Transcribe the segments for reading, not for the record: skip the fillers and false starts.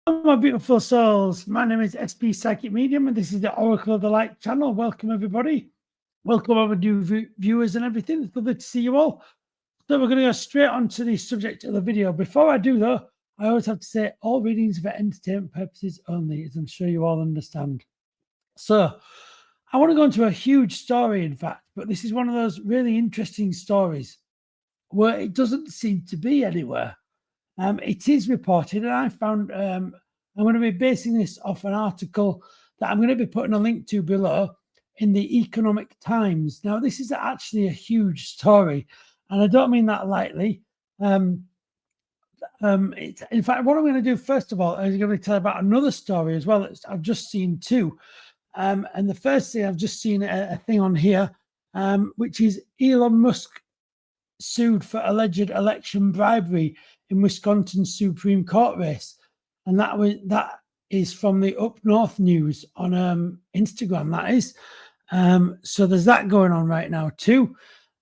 My beautiful souls, my name is SP Psychic Medium and this is the Oracle of the Light channel. Welcome everybody. Welcome our new viewers and everything. It's lovely to see you all. So we're going to go straight on to the subject of the video. Before I do though, I always have to say all readings for entertainment purposes only, as I'm sure you all understand. So I want to go into a huge story in fact, but this is one of those really interesting stories where it doesn't seem to be anywhere. It is reported, and I found I'm going to be basing this off an article that I'm going to be putting a link to below in the Economic Times. Now, this is actually a huge story, and I don't mean that lightly. In fact, what I'm going to do first of all is going to tell about another story as well that I've just seen too. And the first thing I've just seen a thing on here, which is Elon Musk sued for alleged election bribery in Wisconsin Supreme Court race, and that is from the Up North News on Instagram. That is, so there's that going on right now too.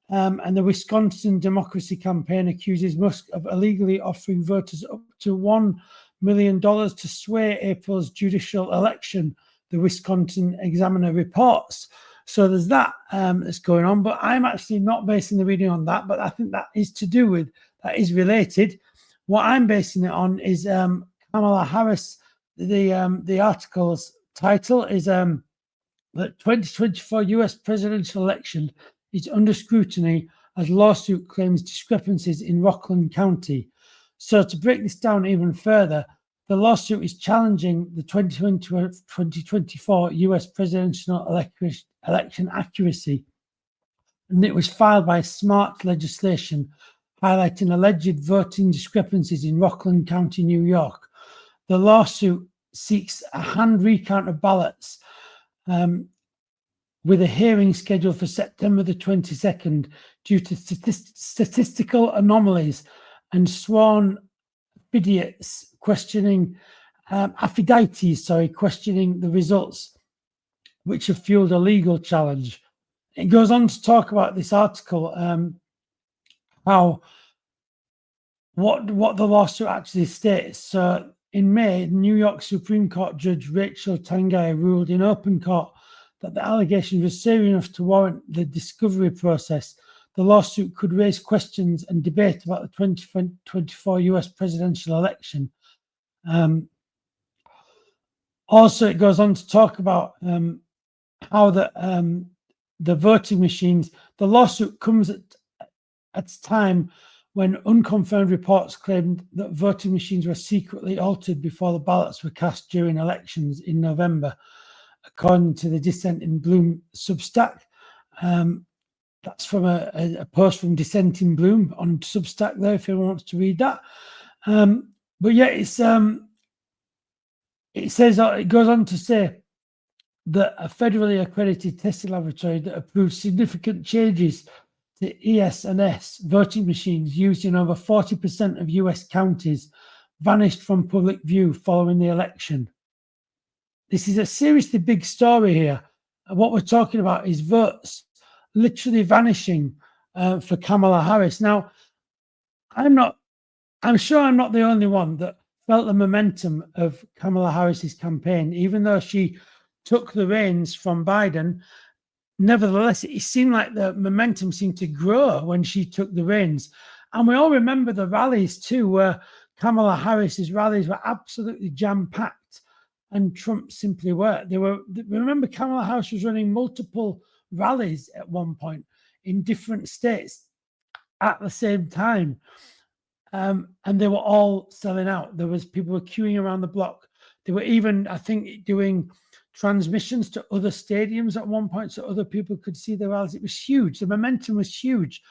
And the Wisconsin Democracy Campaign accuses Musk of illegally offering voters up to $1 million to sway April's judicial election. The Wisconsin Examiner reports. So there's that that's going on, but I'm actually not basing the reading on that, but I think that is to do with, that is related. What I'm basing it on is Kamala Harris. The article's title is the 2024 US presidential election is under scrutiny as lawsuit claims discrepancies in Rockland County. So to break this down even further, the lawsuit is challenging the 2024 US presidential election accuracy, and it was filed by Smart Legislation, highlighting alleged voting discrepancies in Rockland County, New York. The lawsuit seeks a hand recount of ballots with a hearing scheduled for September the 22nd due to statistical anomalies and sworn affidavits questioning the results, which have fueled a legal challenge. It goes on to talk about this article, how what the lawsuit actually states. So in May, New York Supreme Court Judge Rachel Tangai ruled in open court that the allegations were serious enough to warrant the discovery process. The lawsuit could raise questions and debate about the 2024 US presidential election. Also, it goes on to talk about how the voting machines, the lawsuit comes at a time when unconfirmed reports claimed that voting machines were secretly altered before the ballots were cast during elections in November, according to the Dissent in Bloom Substack. That's from a post from Dissent in Bloom on Substack there, if anyone wants to read that. But yeah, it goes on to say that a federally accredited testing laboratory that approved significant changes to ES&S voting machines used in over 40% of US counties vanished from public view following the election. This is a seriously big story here. And what we're talking about is votes literally vanishing for Kamala Harris. Now, I'm sure I'm not the only one that felt the momentum of Kamala Harris's campaign, even though she took the reins from Biden. Nevertheless, it seemed like the momentum seemed to grow when she took the reins. And we all remember the rallies too, where Kamala Harris's rallies were absolutely jam-packed and Trump simply weren't. Remember, Kamala Harris was running multiple rallies at one point in different states at the same time. And they were all selling out. There was people were queuing around the block. They were even, I think, doing transmissions to other stadiums at one point so other people could see the rallies. It was huge. The momentum was huge.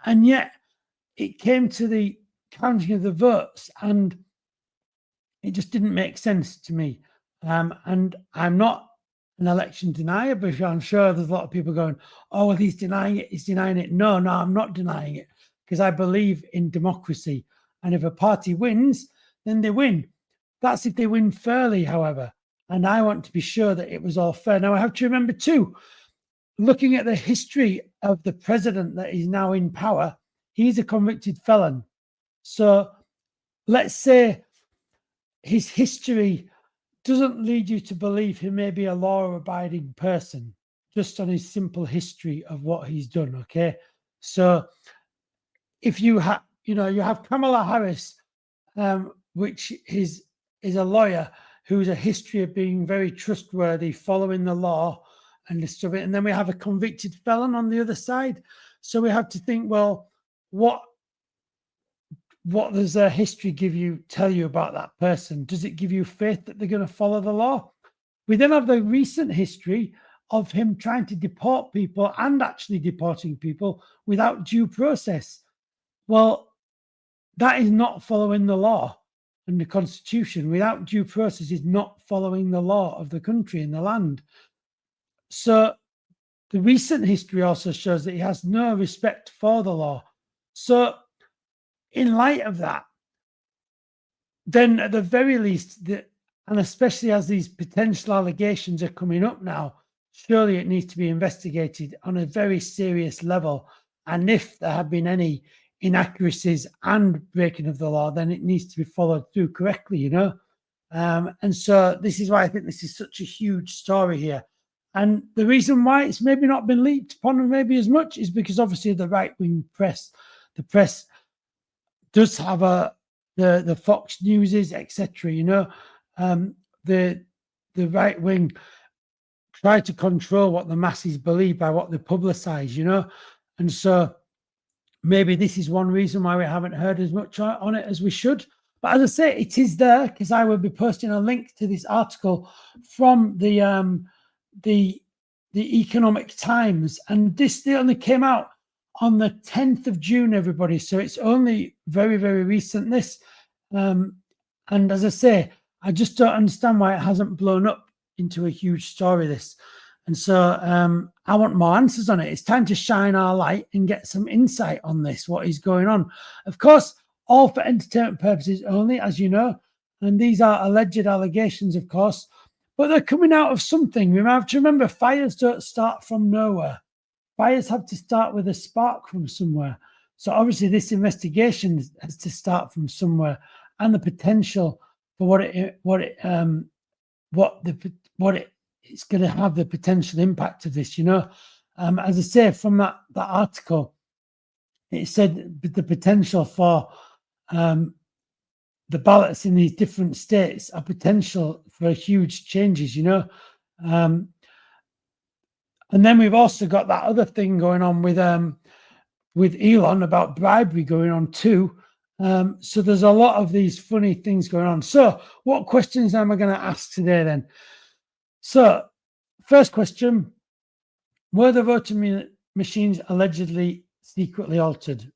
And yet it came to the counting of the votes and it just didn't make sense to me. And I'm not an election denier, but I'm sure there's a lot of people going, oh, well, he's denying it. No, I'm not denying it, because I believe in democracy. And if a party wins, then they win. That's if they win fairly, however. And I want to be sure that it was all fair. Now, I have to remember too, looking at the history of the president that is now in power, he's a convicted felon. So let's say his history doesn't lead you to believe he may be a law-abiding person just on his simple history of what he's done. Okay, so if you have, you have Kamala Harris, which is a lawyer who's a history of being very trustworthy, following the law and this stuff. And then we have a convicted felon on the other side. So we have to think, well, what does their history tell you about that person? Does it give you faith that they're going to follow the law? We then have the recent history of him trying to deport people and actually deporting people without due process. Well, that is not following the law and the Constitution. Without due process is not following the law of the country and the land. So the recent history also shows that he has no respect for the law. So in light of that, then at the very least, and especially as these potential allegations are coming up now, surely it needs to be investigated on a very serious level. And if there have been any inaccuracies and breaking of the law, then it needs to be followed through correctly, and so this is why I think this is such a huge story here. And the reason why it's maybe not been leaked upon maybe as much is because obviously the right-wing press, the press does have the Fox Newses, etc. The right wing try to control what the masses believe by what they publicize, and so maybe this is one reason why we haven't heard as much on it as we should. But as I say, it is there because I will be posting a link to this article from the Economic Times, and this only came out on the 10th of June, everybody. So it's only very, very recent, this. And as I say, I just don't understand why it hasn't blown up into a huge story, this. And so I want more answers on it. It's time to shine our light and get some insight on this, what is going on. Of course, all for entertainment purposes only, as you know. And these are alleged allegations, of course. But they're coming out of something. We have to remember, fires don't start from nowhere. Fires have to start with a spark from somewhere. So obviously this investigation has to start from somewhere, and the potential for it's going to have the potential impact of this, as I say, from that article, it said the potential for the ballots in these different states are potential for huge changes, and then we've also got that other thing going on with Elon about bribery going on too. So there's a lot of these funny things going on. So what questions am I going to ask today then? So first question, were the voting machines allegedly secretly altered?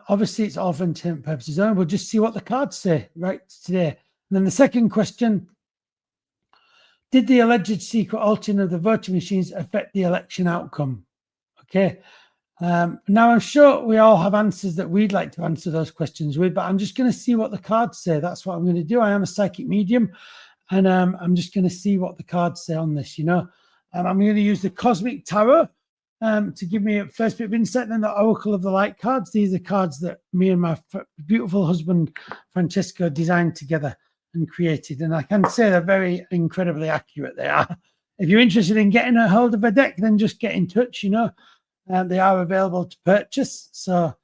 Obviously it's all for intent purposes only. We'll just see what the cards say right today. And then the second question, did the alleged secret altering of the voting machines affect the election outcome? Okay. Now, I'm sure we all have answers that we'd like to answer those questions with, but I'm just going to see what the cards say. That's what I'm going to do. I am a psychic medium, and I'm just going to see what the cards say on this, I'm going to use the Cosmic Tarot to give me a first bit of insight, then the Oracle of the Light cards. These are cards that me and my beautiful husband, Francesco, designed together and created, and I can say they're very incredibly accurate. They are. If you're interested in getting a hold of a deck, then just get in touch, they are available to purchase. So,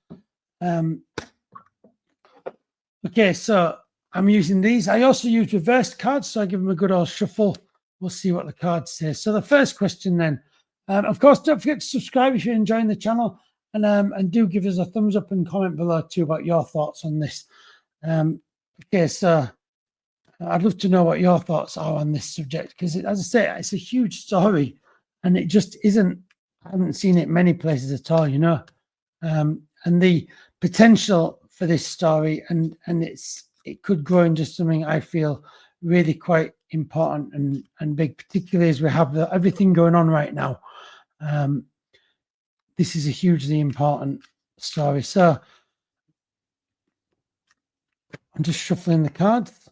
okay, so I'm using these. I also use reversed cards, so I give them a good old shuffle. We'll see what the cards say. So the first question then, of course, don't forget to subscribe if you're enjoying the channel, and do give us a thumbs up and comment below too about your thoughts on this. Okay, so I'd love to know what your thoughts are on this subject, because as I say, it's a huge story, and it just isn't. I haven't seen it many places at all, and the potential for this story, and it could grow into something I feel really quite important and big, particularly as we have everything going on right now. This is a hugely important story. So I'm just shuffling the cards.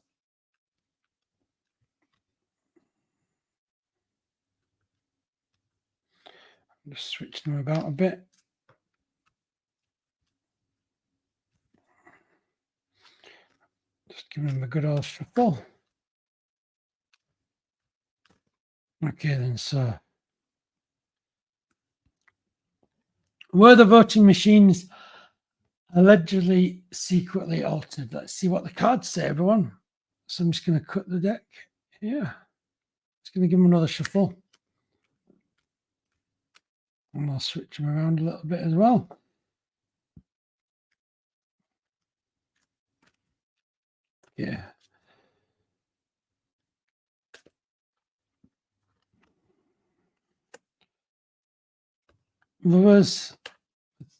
I'm just switching them about a bit. Just give him a good old shuffle. Okay, then, so were the voting machines allegedly secretly altered? Let's see what the cards say, everyone. So I'm just going to cut the deck here. Just going to give him another shuffle. And I'll switch them around a little bit as well. Yeah. There was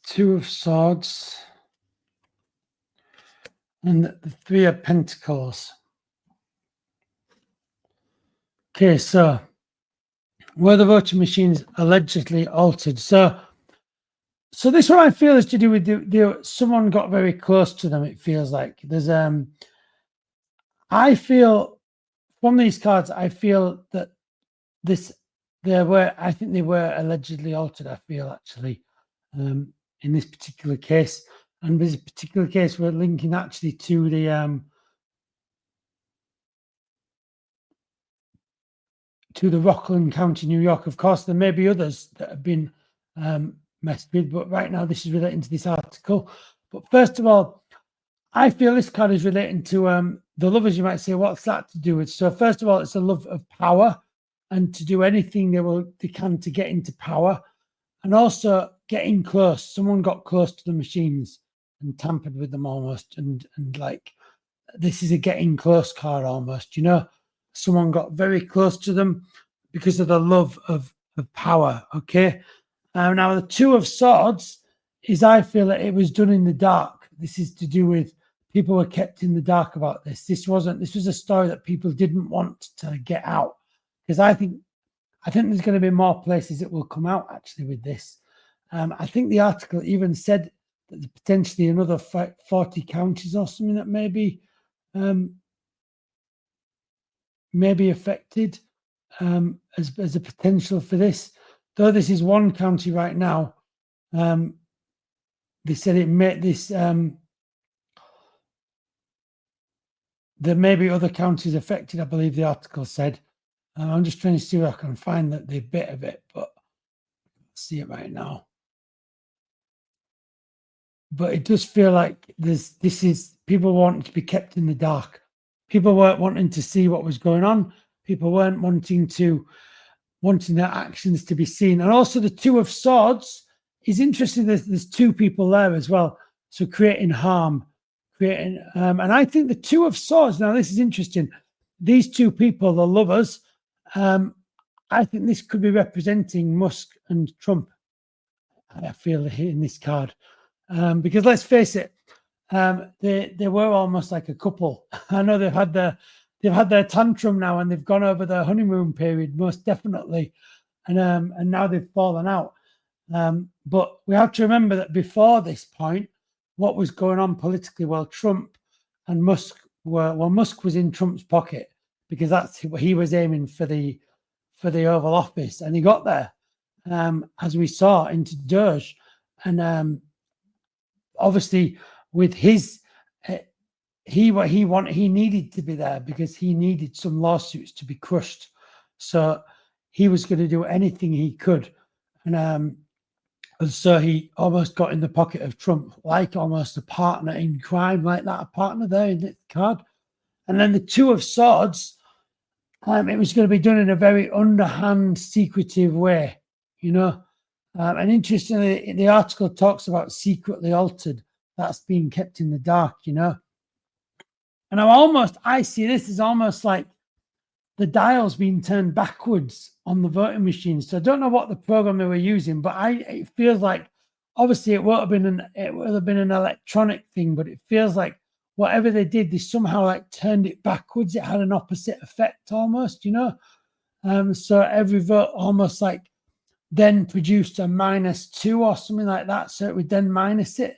Two of Swords and the Three of Pentacles. Okay, so were the voting machines allegedly altered? So this one I feel is to do with someone got very close to them. It feels like there's I feel from these cards, I feel that I think they were allegedly altered. I feel actually in this particular case, and this particular case, we're linking actually to the Rockland County, New York. Of course, there may be others that have been messed with, but right now this is relating to this article. But first of all, I feel this card is relating to the lovers. You might say, what's that to do with? So first of all, it's a love of power and to do anything they can to get into power, and also getting close. Someone got close to the machines and tampered with them almost, and like this is a getting close card almost. You know, someone got very close to them because of the love of power. Okay, now the Two of Swords is, I feel that it was done in the dark. This is to do with people were kept in the dark about this. This was a story that people didn't want to get out, because I think there's going to be more places that will come out actually with this. I think the article even said that potentially another 40 counties or something that may be affected as a potential for this. Though this is one county right now, they said it made this. There may be other counties affected, I believe the article said. I'm just trying to see where I can find the bit of it, but I see it right now. But it does feel like this is people wanting to be kept in the dark. People weren't wanting to see what was going on. People weren't wanting their actions to be seen. And also the Two of Swords is interesting. There's two people there as well. So creating harm, and I think the Two of Swords, now this is interesting. These two people, the lovers, I think this could be representing Musk and Trump. I feel in this card. Because let's face it, they were almost like a couple. I know they've had their tantrum now, and they've gone over their honeymoon period, most definitely, and now they've fallen out. But we have to remember that before this point, what was going on politically? Well, Trump and Musk Musk was in Trump's pocket, because that's what he was aiming for the Oval Office, and he got there, as we saw, into Doge, and obviously with his he needed to be there because he needed some lawsuits to be crushed, so he was going to do anything he could, and so he almost got in the pocket of Trump, like almost a partner in crime, like that, a partner there in the card. And then the Two of Swords, it was going to be done in a very underhand, secretive way, you know. And interestingly, the article talks about secretly altered. That's being kept in the dark, you know. And I see this as almost like the dial's being turned backwards on the voting machines. So I don't know what the program they were using, but it feels like, obviously it would have been an electronic thing, but it feels like whatever they did, they somehow like turned it backwards. It had an opposite effect almost, you know. So every vote almost like then produced a -2 or something like that. So it would then minus it.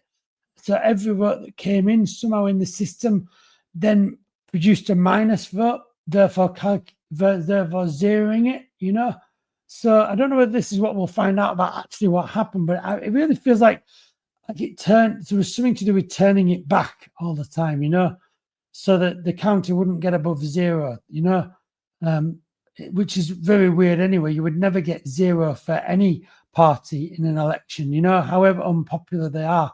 So every vote that came in somehow in the system then produced a minus vote, therefore zeroing it, you know. So I don't know whether this is what we'll find out about actually what happened, but it really feels like it turned. There was something to do with turning it back all the time, you know. so that the counter wouldn't get above 0, which is very weird anyway. You would never get 0 for any party in an election, however unpopular they are,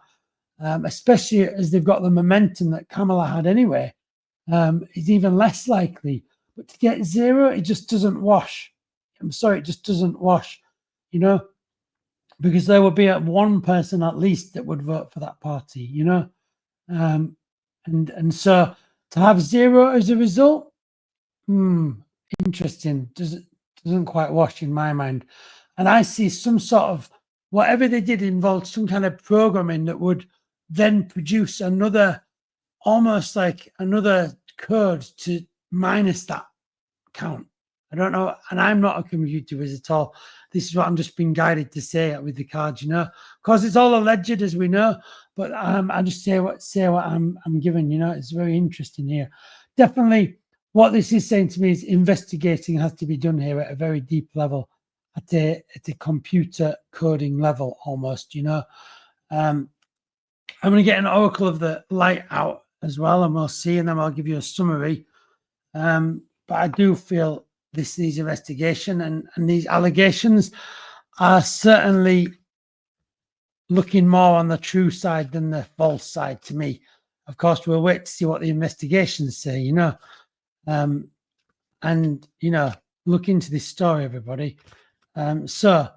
especially as they've got the momentum that Kamala had anyway. It's even less likely. But to get 0, it just doesn't wash. I'm sorry, it just doesn't wash, because there would be one person at least that would vote for that party, and so to have 0 as a result, interesting. Doesn't quite wash in my mind. And I see some sort of, whatever they did involved some kind of programming that would then produce almost like another code to minus that count. I don't know, and I'm not a computer whiz at all. This is what I'm just being guided to say with the cards, because it's all alleged, as we know. But I just say what I'm given. It's very interesting here. Definitely, what this is saying to me is investigating has to be done here at a very deep level, at a computer coding level almost. I'm going to get an oracle of the light out as well, and we'll see, and then I'll give you a summary. But I do feel these investigation and these allegations are certainly looking more on the true side than the false side to me. Of course, we'll wait to see what the investigations say, and look into this story, everybody. So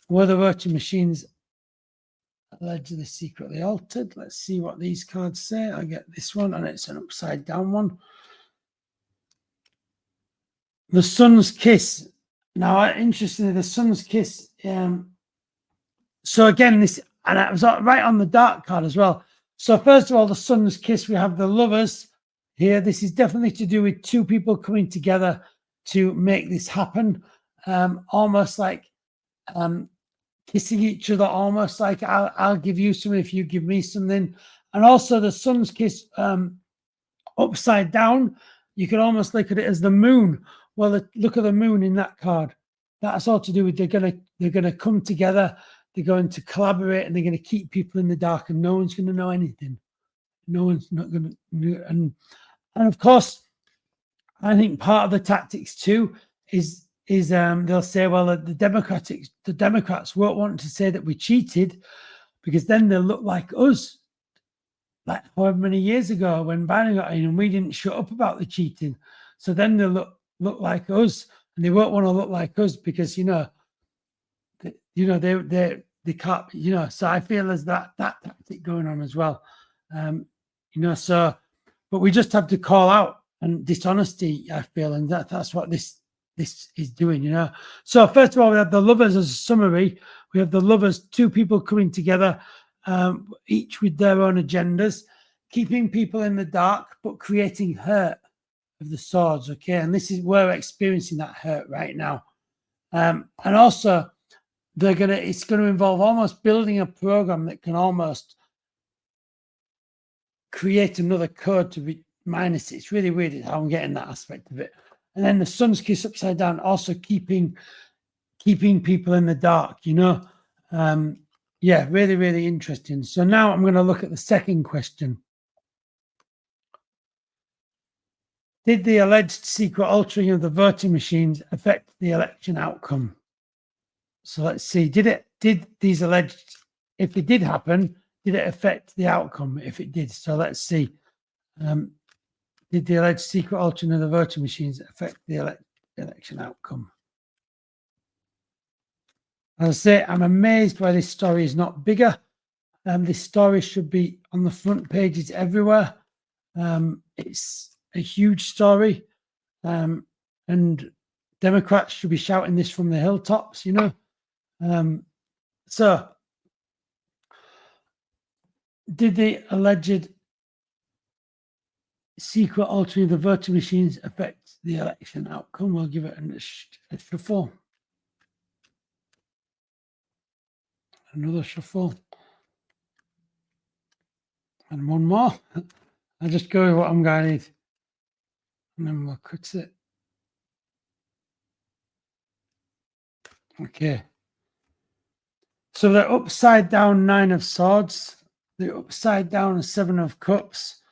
were the voting machines allegedly secretly altered? Let's see what these cards say. I get this one, and it's an upside down one. The Sun's Kiss. Now, interestingly, the Sun's Kiss. So again, this, and it was right on the dark card as well. So first of all, the Sun's Kiss, we have the Lovers here. This is definitely to do with two people coming together to make this happen. Almost like kissing each other, almost like I'll give you something if you give me something. And also the Sun's Kiss upside down, you could almost look at it as the moon. Well, look at the moon in that card. That's all to do with they're gonna come together, they're going to collaborate, and they're going to keep people in the dark, and no one's going to know anything. No one's not going to. And of course, I think part of the tactics too is they'll say, well, the Democrats won't want to say that we cheated, because then they'll look like us, like however many years ago when Biden got in and we didn't shut up about the cheating. So then they'll look like us, and they won't want to look like us because they can't, so I feel there's that tactic going on as well. So, but we just have to call out and dishonesty, I feel, and that's what this is doing, So first of all, we have the Lovers as a summary. We have the Lovers, two people coming together, each with their own agendas, keeping people in the dark, but creating hurt of the Swords, okay? And this is, we're experiencing that hurt right now. And also, it's going to involve almost building a program that can almost create another code to minus it. It's really weird how I'm getting that aspect of it. And then the Sun's Kiss upside down, also keeping people in the dark, Yeah, really, really interesting. So now I'm going to look at the second question. Did the alleged secret altering of the voting machines affect the election outcome? So let's see, if it did happen, did it affect the outcome if it did? So let's see. Did the alleged secret altering of the voting machines affect the election outcome? As I say, I'm amazed why this story is not bigger. This story should be on the front pages everywhere. It's a huge story. And Democrats should be shouting this from the hilltops, So, did the alleged secret altering of the voting machines affect the election outcome? We'll give it a shuffle. Another shuffle. And one more. I'll just go with what I'm guided. And then we'll cut it. Okay. So the upside down 9 of Swords, the upside down 7 of Cups,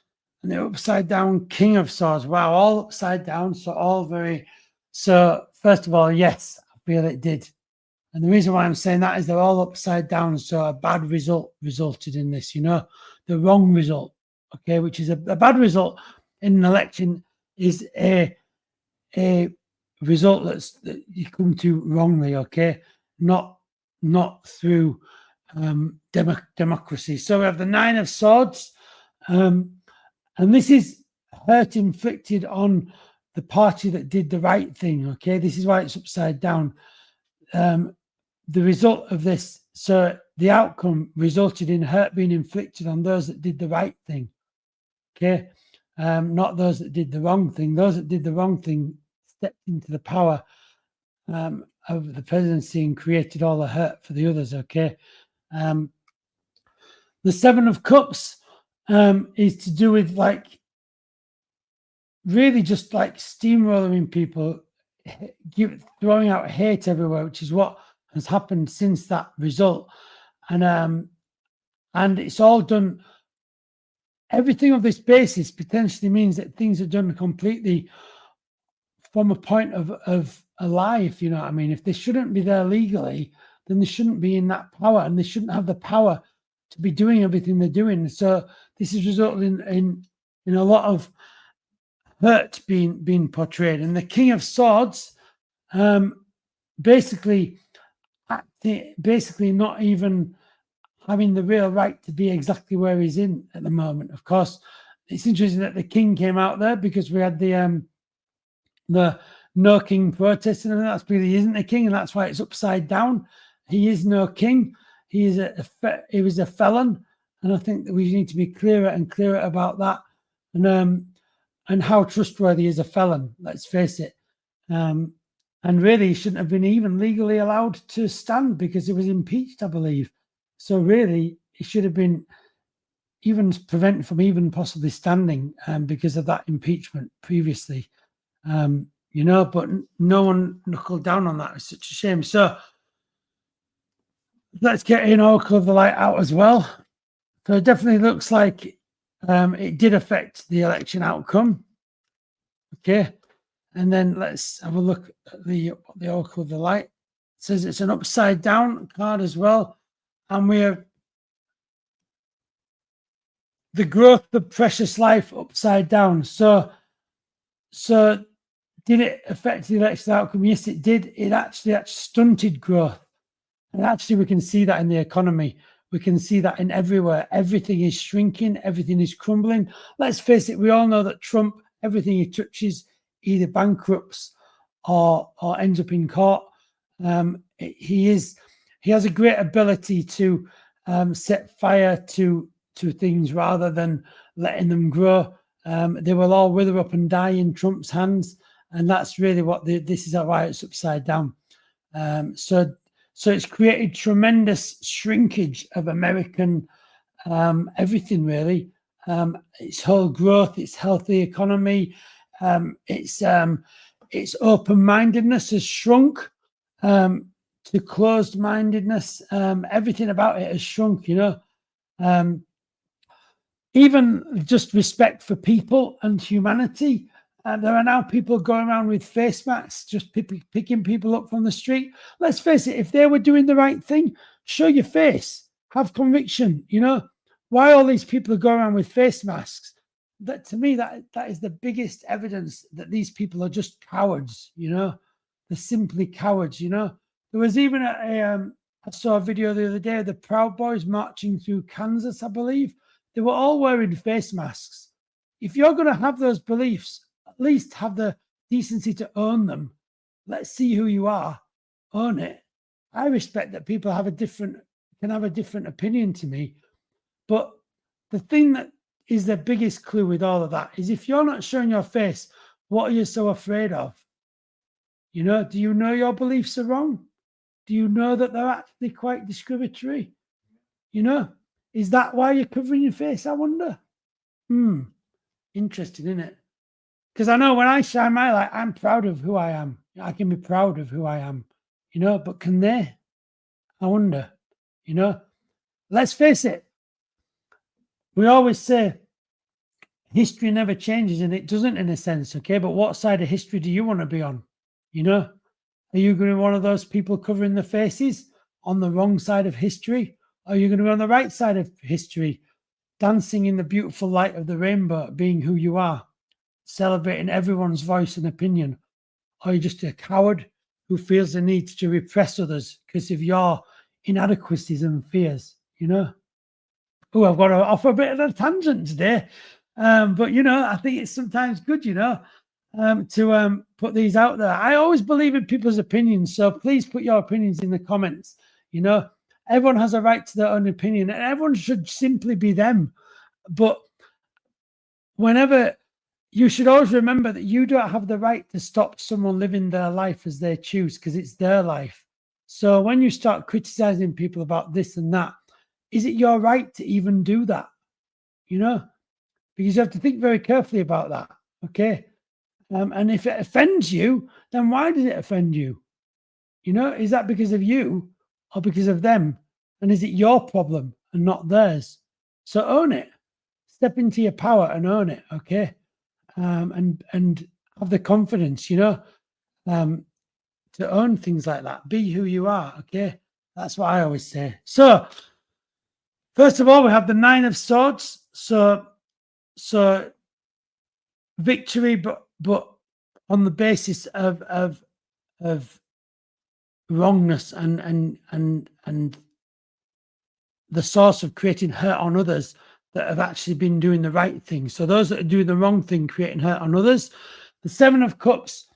and the upside down King of Swords. Wow, all upside down, so all very. So first of all, yes, I feel it did. And the reason why I'm saying that is they're all upside down. So a bad result resulted in this, the wrong result, okay, which is a bad result in an election is a result that you come to wrongly, okay, not through democracy. So we have the Nine of Swords, and this is hurt inflicted on the party that did the right thing, okay. This is why it's upside down. The result of this, so the outcome resulted in hurt being inflicted on those that did the right thing, okay, not those that did the wrong thing. Those that did the wrong thing stepped into the power of the presidency and created all the hurt for the others, okay. The Seven of Cups is to do with really just steamrolling people, throwing out hate everywhere, which is what has happened since that result. And it's all done. Everything of this basis potentially means that things are done completely from a point of a lie, if you know what I mean. If they shouldn't be there legally, then they shouldn't be in that power, and they shouldn't have the power to be doing everything they're doing. So this is resulting in a lot of hurt being portrayed. And the King of Swords, basically not even having the real right to be exactly where he's in at the moment. Of course, it's interesting that the king came out there because we had the no king protest, and that's because he isn't a king, and that's why it's upside down. He is no king. He was a felon, and I think that we need to be clearer and clearer about that, and how trustworthy is a felon. Let's face it. And really, he shouldn't have been even legally allowed to stand because he was impeached, I believe. So really, he should have been even prevented from even possibly standing because of that impeachment previously. But no one knuckled down on that. It's such a shame. So let's get an Oracle of the Light out as well. So it definitely looks like it did affect the election outcome. Okay. And then let's have a look at the Oracle of the Light. It says it's an upside down card as well. And we have the growth of precious life upside down. So did it affect the election outcome? Yes, it did. It actually stunted growth. And actually, we can see that in the economy. We can see that in everywhere. Everything is shrinking. Everything is crumbling. Let's face it. We all know that Trump, everything he touches, either bankrupts or ends up in court. He has a great ability to set fire to things rather than letting them grow. They will all wither up and die in Trump's hands, and that's really what this is why it's upside down. So it's created tremendous shrinkage of American everything, really. Its whole growth, its healthy economy, its open-mindedness has shrunk to closed-mindedness. Everything about it has shrunk, even just respect for people and humanity. There are now people going around with face masks, just picking people up from the street. Let's face it, if they were doing the right thing, show your face, have conviction, Why all these people are going around with face masks? That, to me, that is the biggest evidence that these people are just cowards, They're simply cowards, There was even I saw a video the other day of the Proud Boys marching through Kansas, I believe. They were all wearing face masks. If you're going to have those beliefs, at least have the decency to own them. Let's see who you are. Own it. I respect that people can have a different opinion to me. But the thing that is the biggest clue with all of that is if you're not showing your face, what are you so afraid of? Do you know your beliefs are wrong? Do you know that they're actually quite discriminatory? Is that why you're covering your face, I wonder? Interesting, isn't it? Because I know when I shine my light, I'm proud of who I am. I can be proud of who I am, but can they? I wonder, Let's face it. We always say history never changes, and it doesn't in a sense, okay? But what side of history do you want to be on? You know, are you going to be one of those people covering the faces on the wrong side of history? Or are you going to be on the right side of history, dancing in the beautiful light of the rainbow, being who you are, celebrating everyone's voice and opinion? Or are you just a coward who feels the need to repress others because of your inadequacies and fears, you know? Oh, I've got to offer a bit of a tangent today. But, you know, I think it's sometimes good, you know, to put these out there. I always believe in people's opinions. So please put your opinions in the comments. You know, everyone has a right to their own opinion and everyone should simply be them. But whenever you should always remember that you don't have the right to stop someone living their life as they choose because it's their life. So when you start criticizing people about this and that, is it your right to even do that? You know, because you have to think very carefully about that. Okay. And if it offends you, then why did it offend you? You know, is that because of you or because of them? And is it your problem and not theirs? So own it. Step into your power and own it. Okay. And have the confidence, you know, to own things like that. Be who you are. Okay. That's what I always say. So first of all, we have the 9 of Swords. So victory, but on the basis of wrongness and the source of creating hurt on others that have actually been doing the right thing. So those that are doing the wrong thing, creating hurt on others. The 7 of Cups,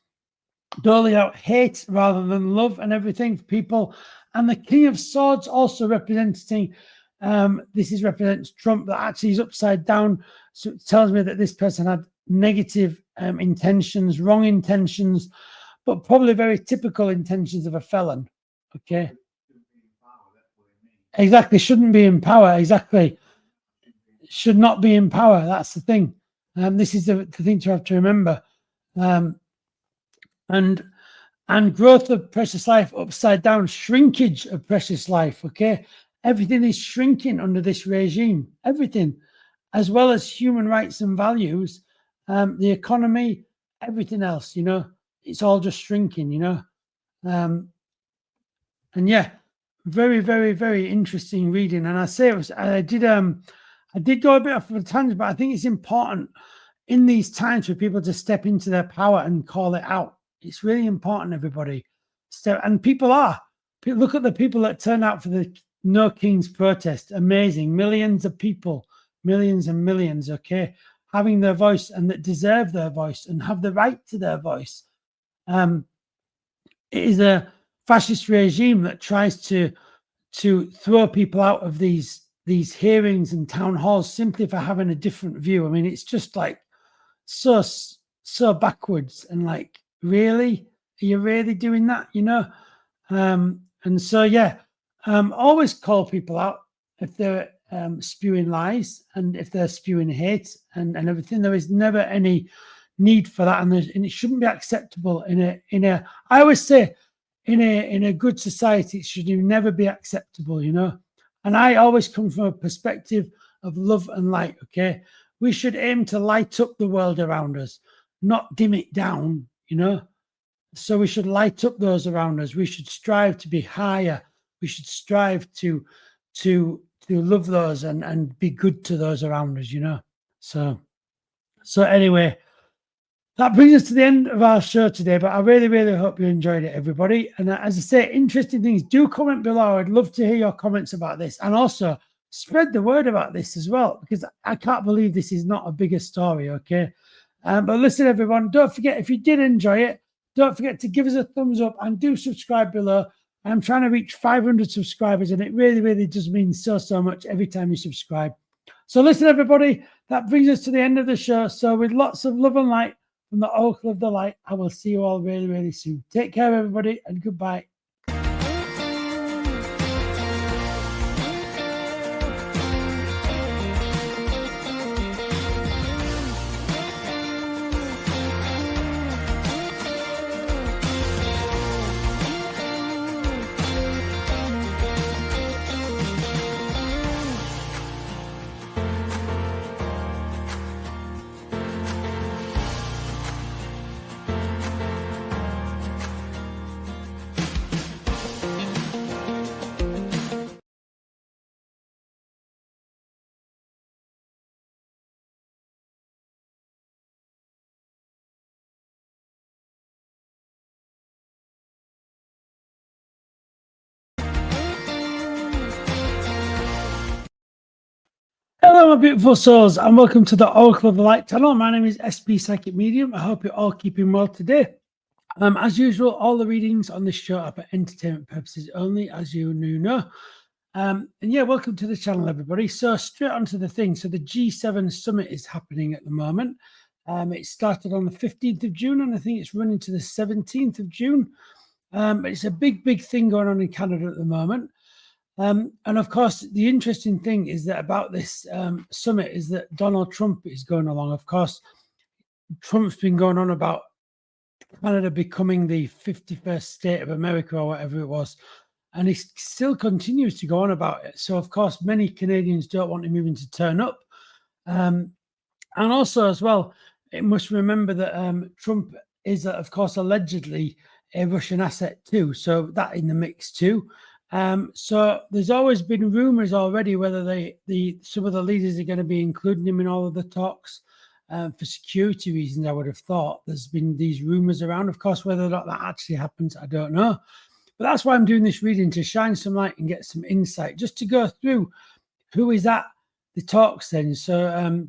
doling out hate rather than love and everything for people. And the King of Swords also representing, this represents Trump, that actually is upside down. So it tells me that this person had negative intentions, wrong intentions, but probably very typical intentions of a felon. Okay. Exactly. Shouldn't be in power. Exactly. Should not be in power. That's the thing. This is the thing to have to remember. And growth of precious life upside down, shrinkage of precious life. Okay. Everything is shrinking under this regime. Everything, as well as human rights and values, the economy, everything else, you know, it's all just shrinking, you know. And yeah, very, very, very interesting reading. And I say it was, I did go a bit off of a tangent, but I think it's important in these times for people to step into their power and call it out. It's really important, everybody. And people look at the people that turned out for the No Kings protest. Amazing. Millions of people, millions and millions, okay, having their voice and that deserve their voice and have the right to their voice. It is a fascist regime that tries to throw people out of these hearings and town halls simply for having a different view. I mean, it's just like so backwards and like, really? Are you really doing that? You know? And so, yeah, always call people out if they're spewing lies and if they're spewing hate and everything. There is never any need for that, and it shouldn't be acceptable in a. I always say, in a good society, it should never be acceptable, you know. And I always come from a perspective of love and light. Okay, we should aim to light up the world around us, not dim it down, you know. So we should light up those around us. We should strive to be higher. We should strive to love those and be good to those around us, you know. So anyway, that brings us to the end of our show today, but I really, really hope you enjoyed it, everybody. And as I say, interesting things, do comment below. I'd love to hear your comments about this, and also spread the word about this as well, because I can't believe this is not a bigger story, okay? But listen, everyone, don't forget, if you did enjoy it, don't forget to give us a thumbs up and do subscribe below. I'm trying to reach 500 subscribers, and it really, really does mean so much every time you subscribe. So listen, everybody, that brings us to the end of the show. So with lots of love and light from the Oracle of the Light, I will see you all really, really soon. Take care, everybody, and goodbye. Hello, my beautiful souls, and welcome to the Oracle of the Light channel. My name is SP Psychic Medium. I hope you're all keeping well today. As usual, all the readings on this show are for entertainment purposes only, as you know. And yeah, welcome to the channel, everybody. So straight onto the thing. So the G7 summit is happening at the moment. It started on the 15th of June, and I think it's running to the 17th of June. It's a big thing going on in Canada at the moment. And of course, the interesting thing is that about this summit is that Donald Trump is going along. Of course, Trump's been going on about Canada becoming the 51st state of America or whatever it was. And he still continues to go on about it. So, of course, many Canadians don't want him even to turn up. And also, as well, it must remember that Trump is, of course, allegedly a Russian asset too. So that in the mix too. So there's always been rumors already whether some of the leaders are going to be including him in all of the talks for security reasons. I would have thought there's been these rumors around. Of course, whether or not that actually happens, I don't know. But that's why I'm doing this reading, to shine some light and get some insight, just to go through who is at the talks then. So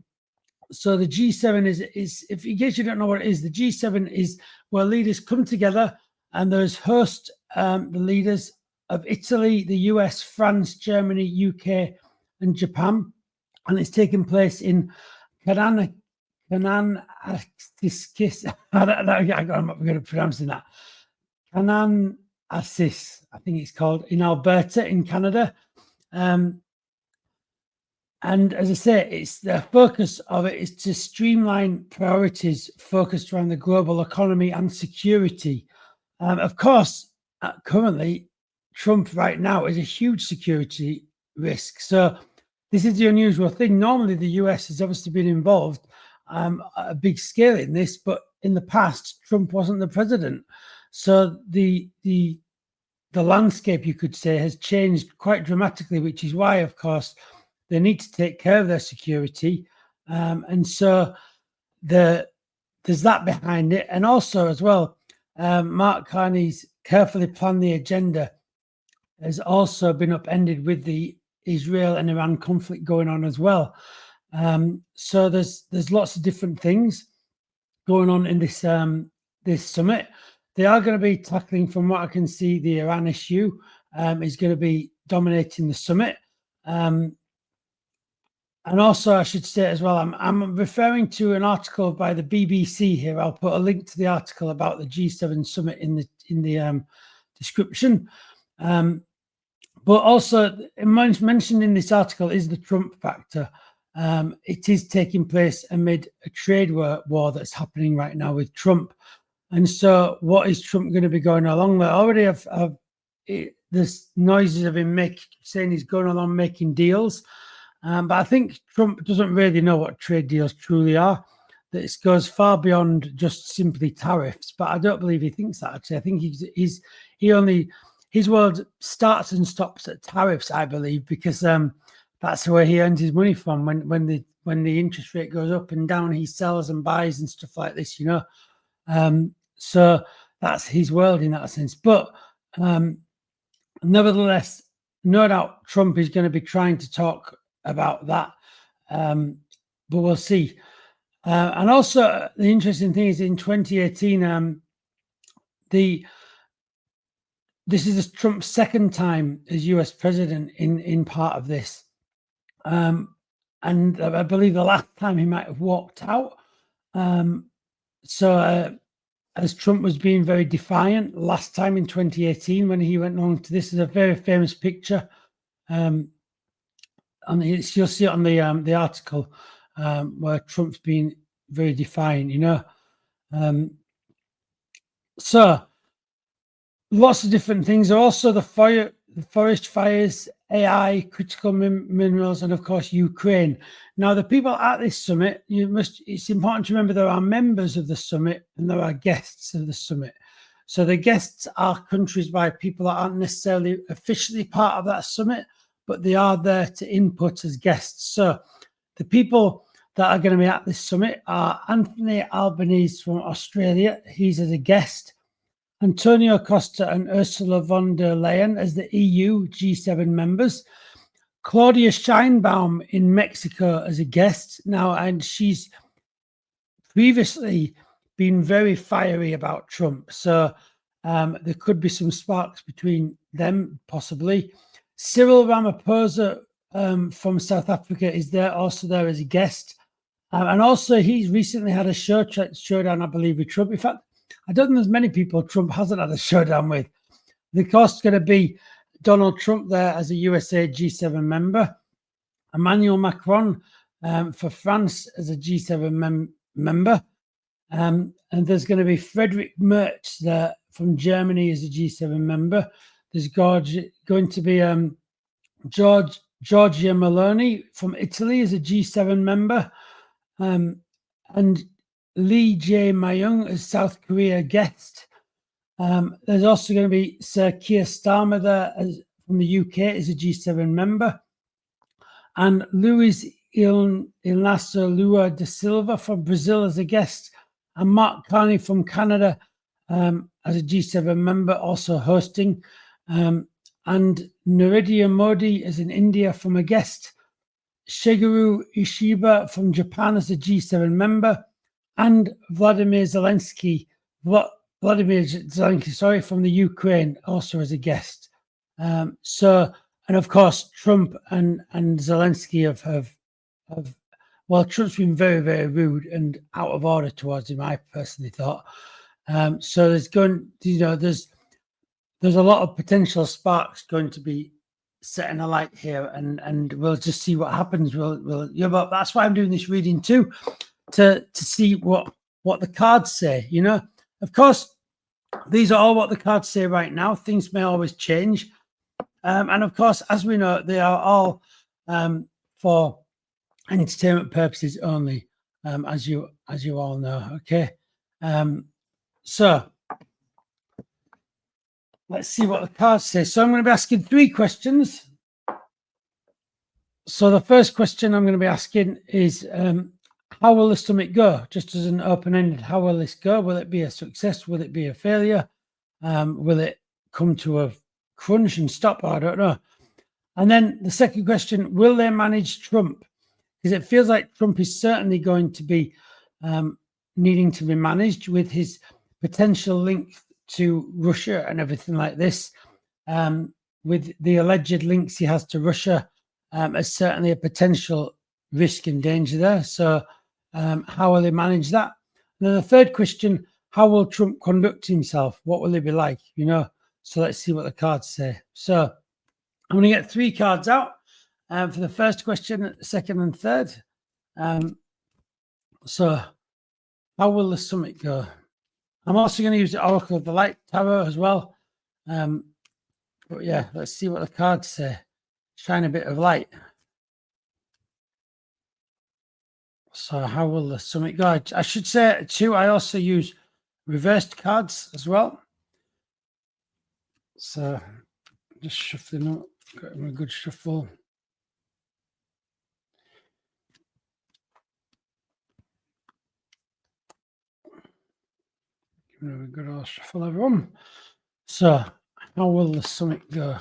the G7 is, if in case you don't know what it is, the G7 is where leaders come together and there's the leaders of Italy, the US, France, Germany, UK, and Japan, and it's taking place in Canaan. I'm not good at pronouncing that. Canaan Assis, I think it's called, in Alberta, in Canada. And as I say, it's the focus of it is to streamline priorities focused around the global economy and security. Of course, currently, Trump right now is a huge security risk. So this is the unusual thing. Normally, the US has obviously been involved at a big scale in this, but in the past, Trump wasn't the president. So the landscape, you could say, has changed quite dramatically, which is why, of course, they need to take care of their security. And so there's that behind it. And also, as well, Mark Carney's carefully planned the agenda has also been upended with the Israel and Iran conflict going on as well. So there's lots of different things going on in this this summit. They are going to be tackling, from what I can see, the Iran issue is going to be dominating the summit. And also, I should say as well, I'm referring to an article by the BBC here. I'll put a link to the article about the G7 summit in the description. But also, mentioned in this article is the Trump factor. It is taking place amid a trade war that's happening right now with Trump. And so what is Trump going to be going along there? Already there's noises of him saying he's going along making deals. But I think Trump doesn't really know what trade deals truly are. This goes far beyond just simply tariffs. But I don't believe he thinks that, actually. I think his world starts and stops at tariffs, I believe, because that's where he earns his money from. When the interest rate goes up and down, he sells and buys and stuff like this, you know. So that's his world in that sense. But nevertheless, no doubt Trump is going to be trying to talk about that. But we'll see. And also, the interesting thing is in 2018, this is Trump's second time as US president in part of this. And I believe the last time he might have walked out. As Trump was being very defiant last time in 2018 when he went on to this, is a very famous picture. And you'll see it on the article where Trump's been very defiant, you know. So lots of different things. Also, the forest fires, AI, critical minerals, and of course Ukraine. Now, the people at this summit, it's important to remember there are members of the summit and there are guests of the summit. So the guests are countries by people that aren't necessarily officially part of that summit, but they are there to input as guests. So the people that are going to be at this summit are Anthony Albanese from Australia. He's as a guest. Antonio Costa and Ursula von der Leyen as the EU G7 members. Claudia Scheinbaum in Mexico as a guest now, and she's previously been very fiery about Trump. So there could be some sparks between them, possibly. Cyril Ramaphosa from South Africa is also there as a guest. And also, he's recently had a showdown, I believe, with Trump. In fact, I don't think there's many people Trump hasn't had a showdown with. The cost is going to be Donald Trump there as a USA G7 member, Emmanuel Macron for France as a G7 member, and there's going to be Frederick Merz there from Germany as a G7 member. There's going to be Giorgia Meloni from Italy as a G7 member, and Lee Jae-myung as South Korea guest. There's also going to be Sir Keir Starmer there from the UK as a G7 member, and Luis Inácio Lula da Silva from Brazil as a guest, and Mark Carney from Canada as a G7 member, also hosting, and Narendra Modi as in India from a guest, Shigeru Ishiba from Japan as a G7 member, and Vladimir Zelensky, from the Ukraine, also as a guest. And of course, Trump and Zelensky have Trump's been very, very rude and out of order towards him, I personally thought. So there's a lot of potential sparks going to be setting alight here, and we'll just see what happens. But that's why I'm doing this reading too, to see what the cards say. Of course, these are all what the cards say right now. Things may always change, and of course, as we know, they are all for entertainment purposes only, as you all know. Okay, so let's see what the cards say. So I'm going to be asking 3 questions. So the first question I'm going to be asking is, how will the summit go? Just as an open-ended, how will this go? Will it be a success? Will it be a failure? Will it come to a crunch and stop? I don't know. And then the second question, will they manage Trump? Because it feels like Trump is certainly going to be needing to be managed with his potential link to Russia and everything like this. With the alleged links he has to Russia, as certainly a potential risk and danger there. So how will they manage that? And then the third question, how will Trump conduct himself? What will he be like? So let's see what the cards say. So I'm going to get 3 cards out for the first question, second and third. So how will the summit go? I'm also going to use the Oracle of the Light Tarot as well. But yeah, let's see what the cards say. Shine a bit of light. So how will the summit go? I should say too, I also use reversed cards as well. So just shuffling up, got a good shuffle. Give it a good old shuffle, everyone. So how will the summit go?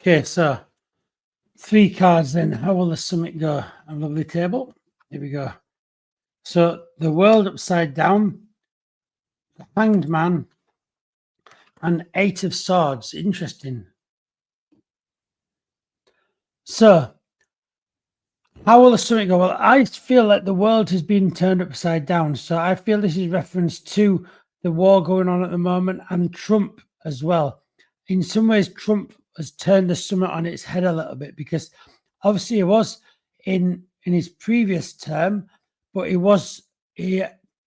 Okay, so 3 cards then. How will the summit go? A lovely table. Here we go. So the world upside down, the Hanged Man, and 8 of Swords. Interesting. So how will the summit go? Well, I feel like the world has been turned upside down. So I feel this is reference to the war going on at the moment and Trump as well. In some ways, Trump has turned the summit on its head a little bit, because obviously he was in his previous term, but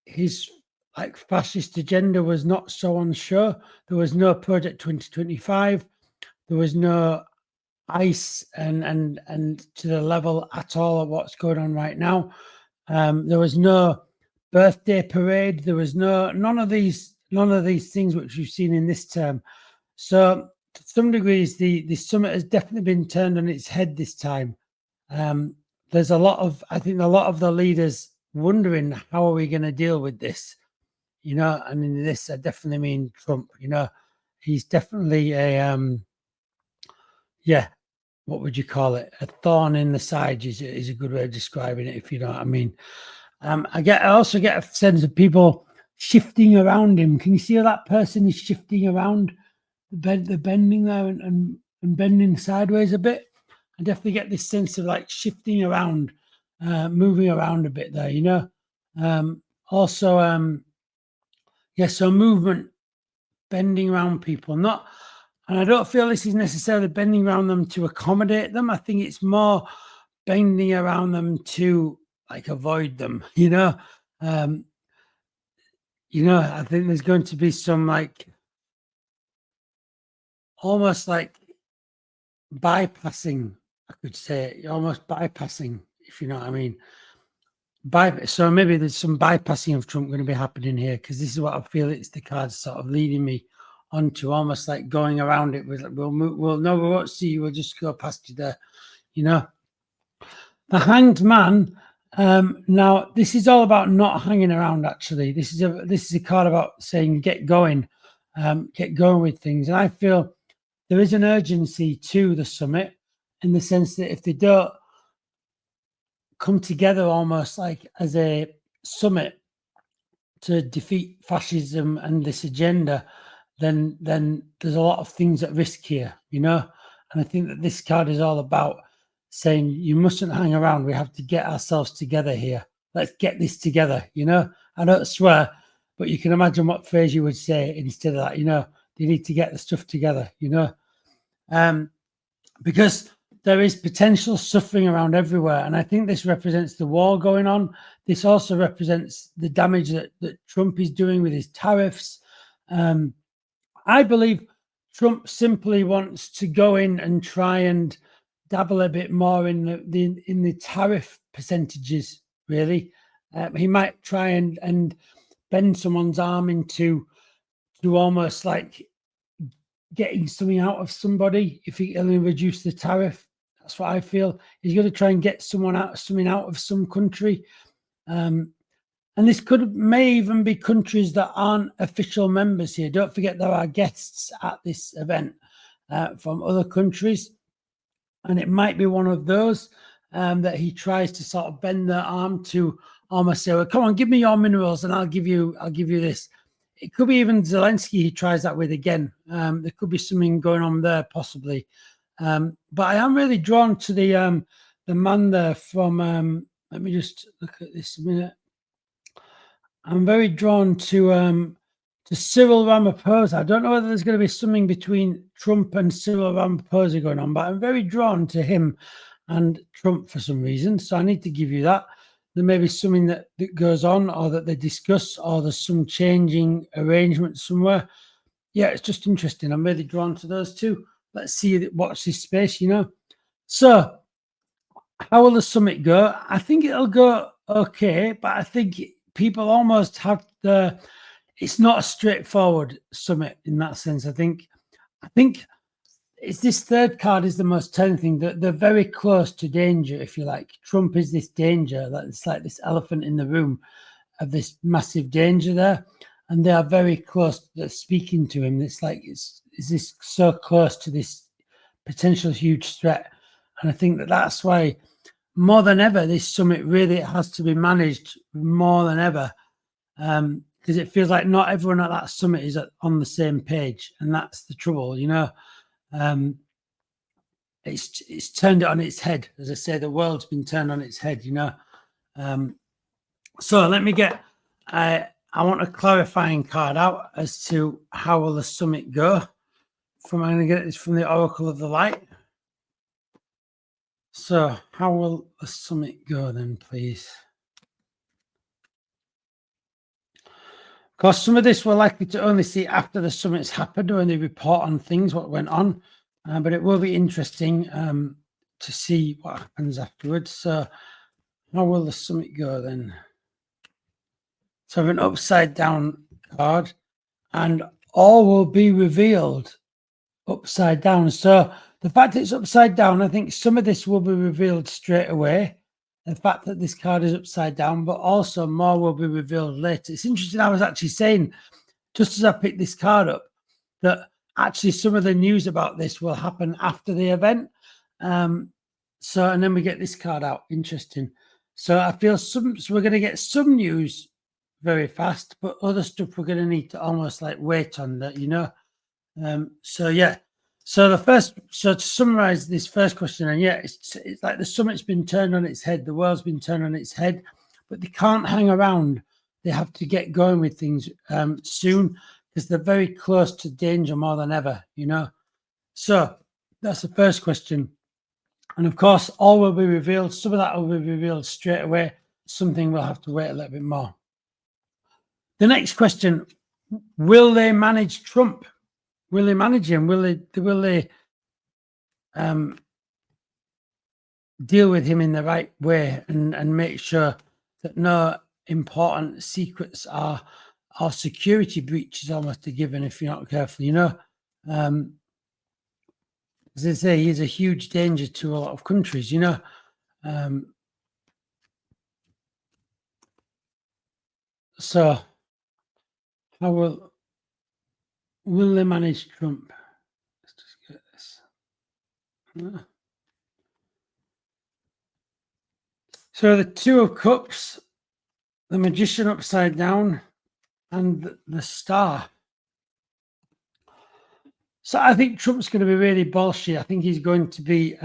his like fascist agenda was not so on show. There was no Project 2025. There was no ICE and to the level at all of what's going on right now. There was no birthday parade. There was none of these things which we've seen in this term. So to some degrees, the summit has definitely been turned on its head this time. there's a lot of, I think a lot of the leaders wondering, how are we going to deal with this? And in this, I definitely mean Trump. He's definitely a, what would you call it? A thorn in the side is a good way of describing it, if you know what I mean. I also get a sense of people shifting around him. Can you see how that person is shifting around? The bending there and bending sideways a bit. I definitely get this sense of like shifting around, moving around a bit there, so movement, bending around people, and I don't feel this is necessarily bending around them to accommodate them. I think it's more bending around them to like avoid them, I think there's going to be some like almost like bypassing, I could say, almost bypassing, if you know what I mean. So maybe there's some bypassing of Trump going to be happening here, because this is what I feel it's the cards sort of leading me onto, almost like going around it. We'll we won't see you. We'll just go past you there. The Hanged Man. Now this is all about not hanging around. Actually, this is a card about saying get going with things, and I feel there is an urgency to the summit, in the sense that if they don't come together almost like as a summit to defeat fascism and this agenda, then there's a lot of things at risk here, and I think that this card is all about saying you mustn't hang around. We have to get ourselves together here. Let's get this together. I don't swear, but you can imagine what phrase you would say instead of that. You need to get the stuff together, because there is potential suffering around everywhere. And I think this represents the war going on. This also represents the damage that Trump is doing with his tariffs. I believe Trump simply wants to go in and try and dabble a bit more in the tariff percentages, really. He might try and bend someone's arm into almost like getting something out of somebody if he only reduce the tariff. That's what I feel. He's going to try and get something out of some country. And this may even be countries that aren't official members here. Don't forget there are guests at this event from other countries. And it might be one of those that he tries to sort of bend their arm to almost say, well, come on, give me your minerals and I'll give you this. It could be even Zelensky he tries that with again. There could be something going on there possibly. But I am really drawn to the man there from, let me just look at this a minute. I'm very drawn to Cyril Ramaphosa. I don't know whether there's going to be something between Trump and Cyril Ramaphosa going on, but I'm very drawn to him and Trump for some reason. So I need to give you that. There may be something that goes on, or that they discuss, or there's some changing arrangement somewhere. Yeah, it's just interesting. I'm really drawn to those two. Let's see, watch this space, So how will the summit go? I think it'll go okay, but I think people almost have it's not a straightforward summit in that sense. I think it's this third card is the most telling thing, that they're very close to danger, if you like. Trump is this danger, that it's like this elephant in the room of this massive danger there, and they are very close to speaking to him. It's like is this so close to this potential huge threat, and I think that's why more than ever this summit really has to be managed more than ever, because it feels like not everyone at that summit is on the same page, and that's the trouble, It's turned it on its head. As I say, the world's been turned on its head, So let me get, I want a clarifying card out as to how will the summit go. I'm going to get this from the Oracle of the Light. So how will the summit go then, please? Of course, some of this we're likely to only see after the summit's happened, when they report on things, what went on. But it will be interesting to see what happens afterwards. So how will the summit go then? So I have an upside down card, and all will be revealed upside down. So the fact it's upside down, I think some of this will be revealed straight away. the fact that this card is upside down, but also more will be revealed later. It's interesting. I was actually saying, just as I picked this card up, that actually some of the news about this will happen after the event. So, and then we get this card out. Interesting. So I feel so we're going to get some news very fast, but other stuff we're going to need to almost like wait on that, you know. So yeah. So to summarize this first question, and yeah, it's like the summit's been turned on its head, the world's been turned on its head, but they can't hang around. They have to get going with things soon, because they're very close to danger more than ever, you know. So that's the first question. And of course, all will be revealed. Some of that will be revealed straight away. Something we'll have to wait a little bit more. The next question, will they manage Trump? Will they manage him? Will they deal with him in the right way and make sure that no important secrets or security breaches almost are given if you're not careful, you know? As I say, he's a huge danger to a lot of countries, you know? So how will they manage Trump? Let's just get this. So the Two of Cups, the Magician upside down, and the Star. So I think Trump's going to be really bullshit. I think he's going to be it's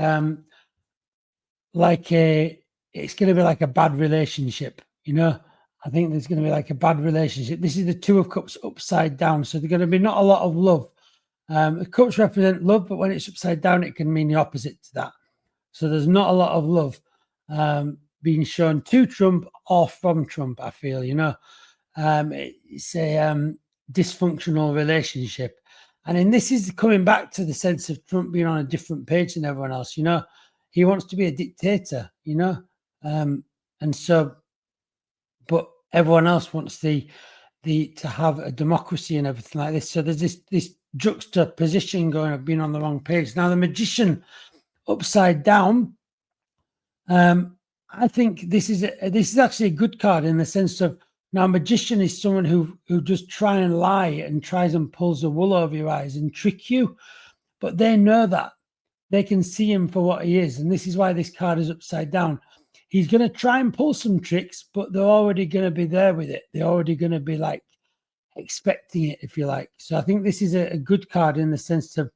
going to be like a bad relationship, you know? I think there's going to be like a bad relationship. This is the Two of Cups upside down. So there's going to be not a lot of love. The cups represent love, but when it's upside down, it can mean the opposite to that. So there's not a lot of love being shown to Trump or from Trump, I feel, you know. It's a dysfunctional relationship. And then this is coming back to the sense of Trump being on a different page than everyone else, you know. He wants to be a dictator, you know. And so, but everyone else wants to have a democracy and everything like this. So there's this juxtaposition going of being on the wrong page. Now the Magician upside down, I think this is actually a good card in the sense of, now Magician is someone who just try and lie and tries and pulls the wool over your eyes and trick you, but they know that. They can see him for what he is, and this is why this card is upside down. He's going to try and pull some tricks, but they're already going to be there with it. They're already going to be like expecting it, if you like. So I think this is a good card in the sense of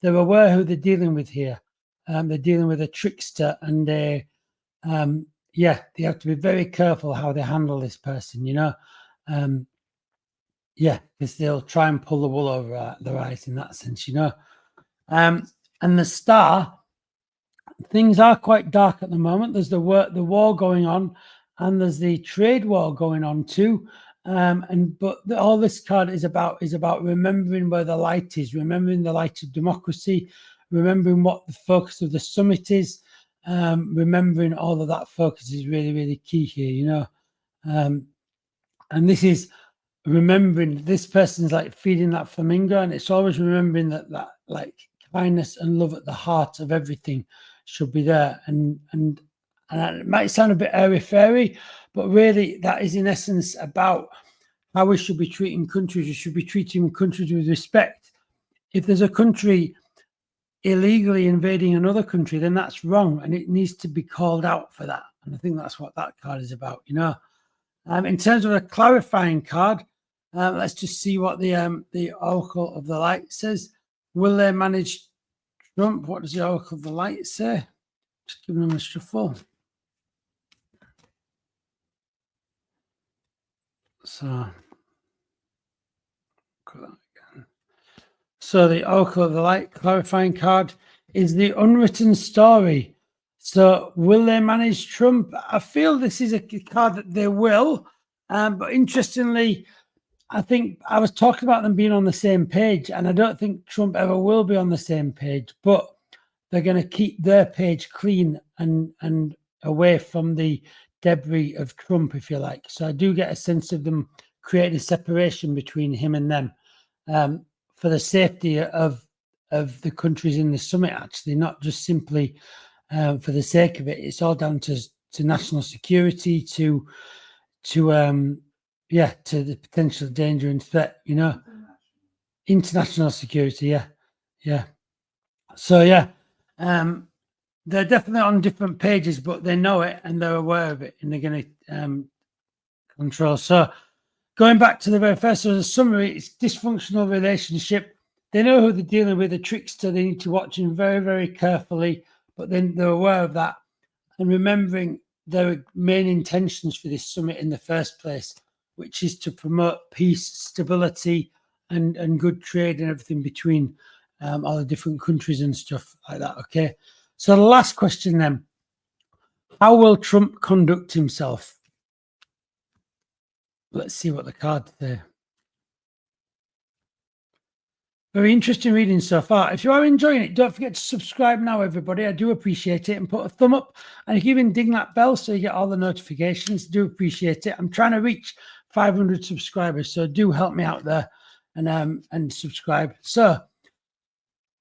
they're aware who they're dealing with here. They're dealing with a trickster, and they have to be very careful how they handle this person, you know. Because they'll try and pull the wool over their eyes in that sense, you know. And the Star, things are quite dark at the moment. There's the war going on, and there's the trade war going on too. All this card is about remembering where the light is, remembering the light of democracy, remembering what the focus of the summit is, remembering all of that focus is really, really key here, you know. And this is remembering this person's like feeding that flamingo, and it's always remembering that like kindness and love at the heart of everything should be there. And it might sound a bit airy-fairy, but really that is in essence about how we should be treating countries. We should be treating countries with respect. If there's a country illegally invading another country, then that's wrong, and it needs to be called out for that. And I think that's what that card is about, you know. In terms of a clarifying card, let's just see what the Oracle of the Light says. Will they manage Trump? What does the Oracle of the Light say? Just giving them a shuffle. So, look at that again. So the Oracle of the Light clarifying card is the unwritten story. So will they manage Trump? I feel this is a card that they will. But interestingly, I think I was talking about them being on the same page, and I don't think Trump ever will be on the same page, but they're going to keep their page clean and away from the debris of Trump, if you like. So I do get a sense of them creating a separation between him and them for the safety of the countries in the summit, actually, not just simply for the sake of it. It's all down to national security, to the potential danger and threat, international security. So they're definitely on different pages, but they know it and they're aware of it, and they're going to control. So going back to the very first, so the summary, it's dysfunctional relationship. They know who they're dealing with, a trickster. They need to watch him very, very carefully, but then they're aware of that and remembering their main intentions for this summit in the first place, which is to promote peace, stability, and good trade and everything between all the different countries and stuff like that. Okay. So the last question then, how will Trump conduct himself? Let's see what the cards say. Very interesting reading so far. If you are enjoying it, don't forget to subscribe now, everybody. I do appreciate it. And put a thumb up. And if you even ding that bell so you get all the notifications, do appreciate it. I'm trying to reach 500 subscribers, so do help me out there and subscribe. So,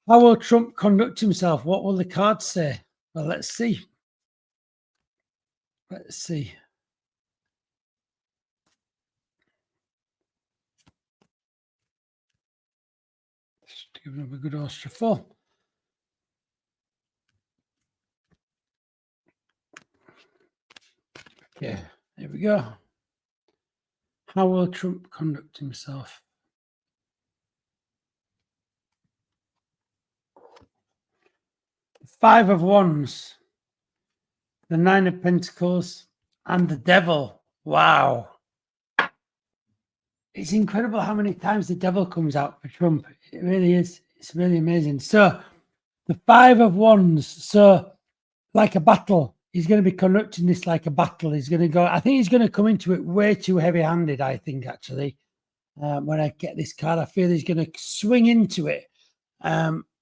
how will Trump conduct himself? What will the cards say? Well, let's see. Let's see. Just give him a good old shuffle. Okay, there we go. How will Trump conduct himself? Five of Wands, the Nine of Pentacles, and the Devil. Wow. It's incredible how many times the Devil comes out for Trump. It really is. It's really amazing. So the Five of Wands. So like a battle. He's going to be conducting this like a battle. He's going to go. I think he's going to come into it way too heavy-handed, I think, actually. When I get this card, I feel he's going to swing into it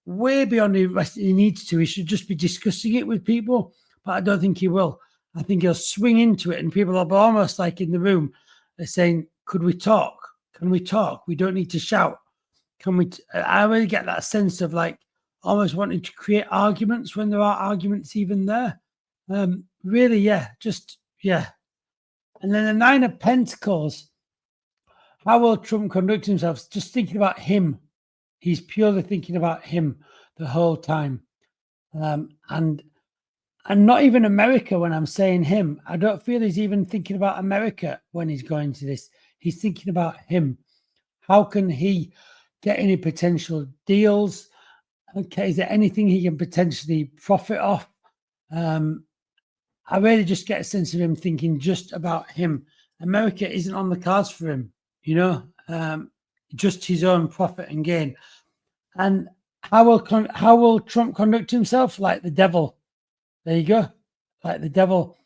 way beyond the rest he needs to. He should just be discussing it with people, but I don't think he will. I think he'll swing into it, and people will be almost like in the room. They're saying, could we talk? Can we talk? We don't need to shout. Can we? I really get that sense of like almost wanting to create arguments when there are arguments even there. Really, yeah, just, yeah. And then the Nine of Pentacles. How will Trump conduct himself? Just thinking about him. He's purely thinking about him the whole time. And not even America when I'm saying him. I don't feel he's even thinking about America when he's going to this. He's thinking about him. How can he get any potential deals? Okay, is there anything he can potentially profit off? I really just get a sense of him thinking just about him. America isn't on the cards for him, just his own profit and gain. And how will Trump conduct himself? Like the Devil. There you go. Like the Devil.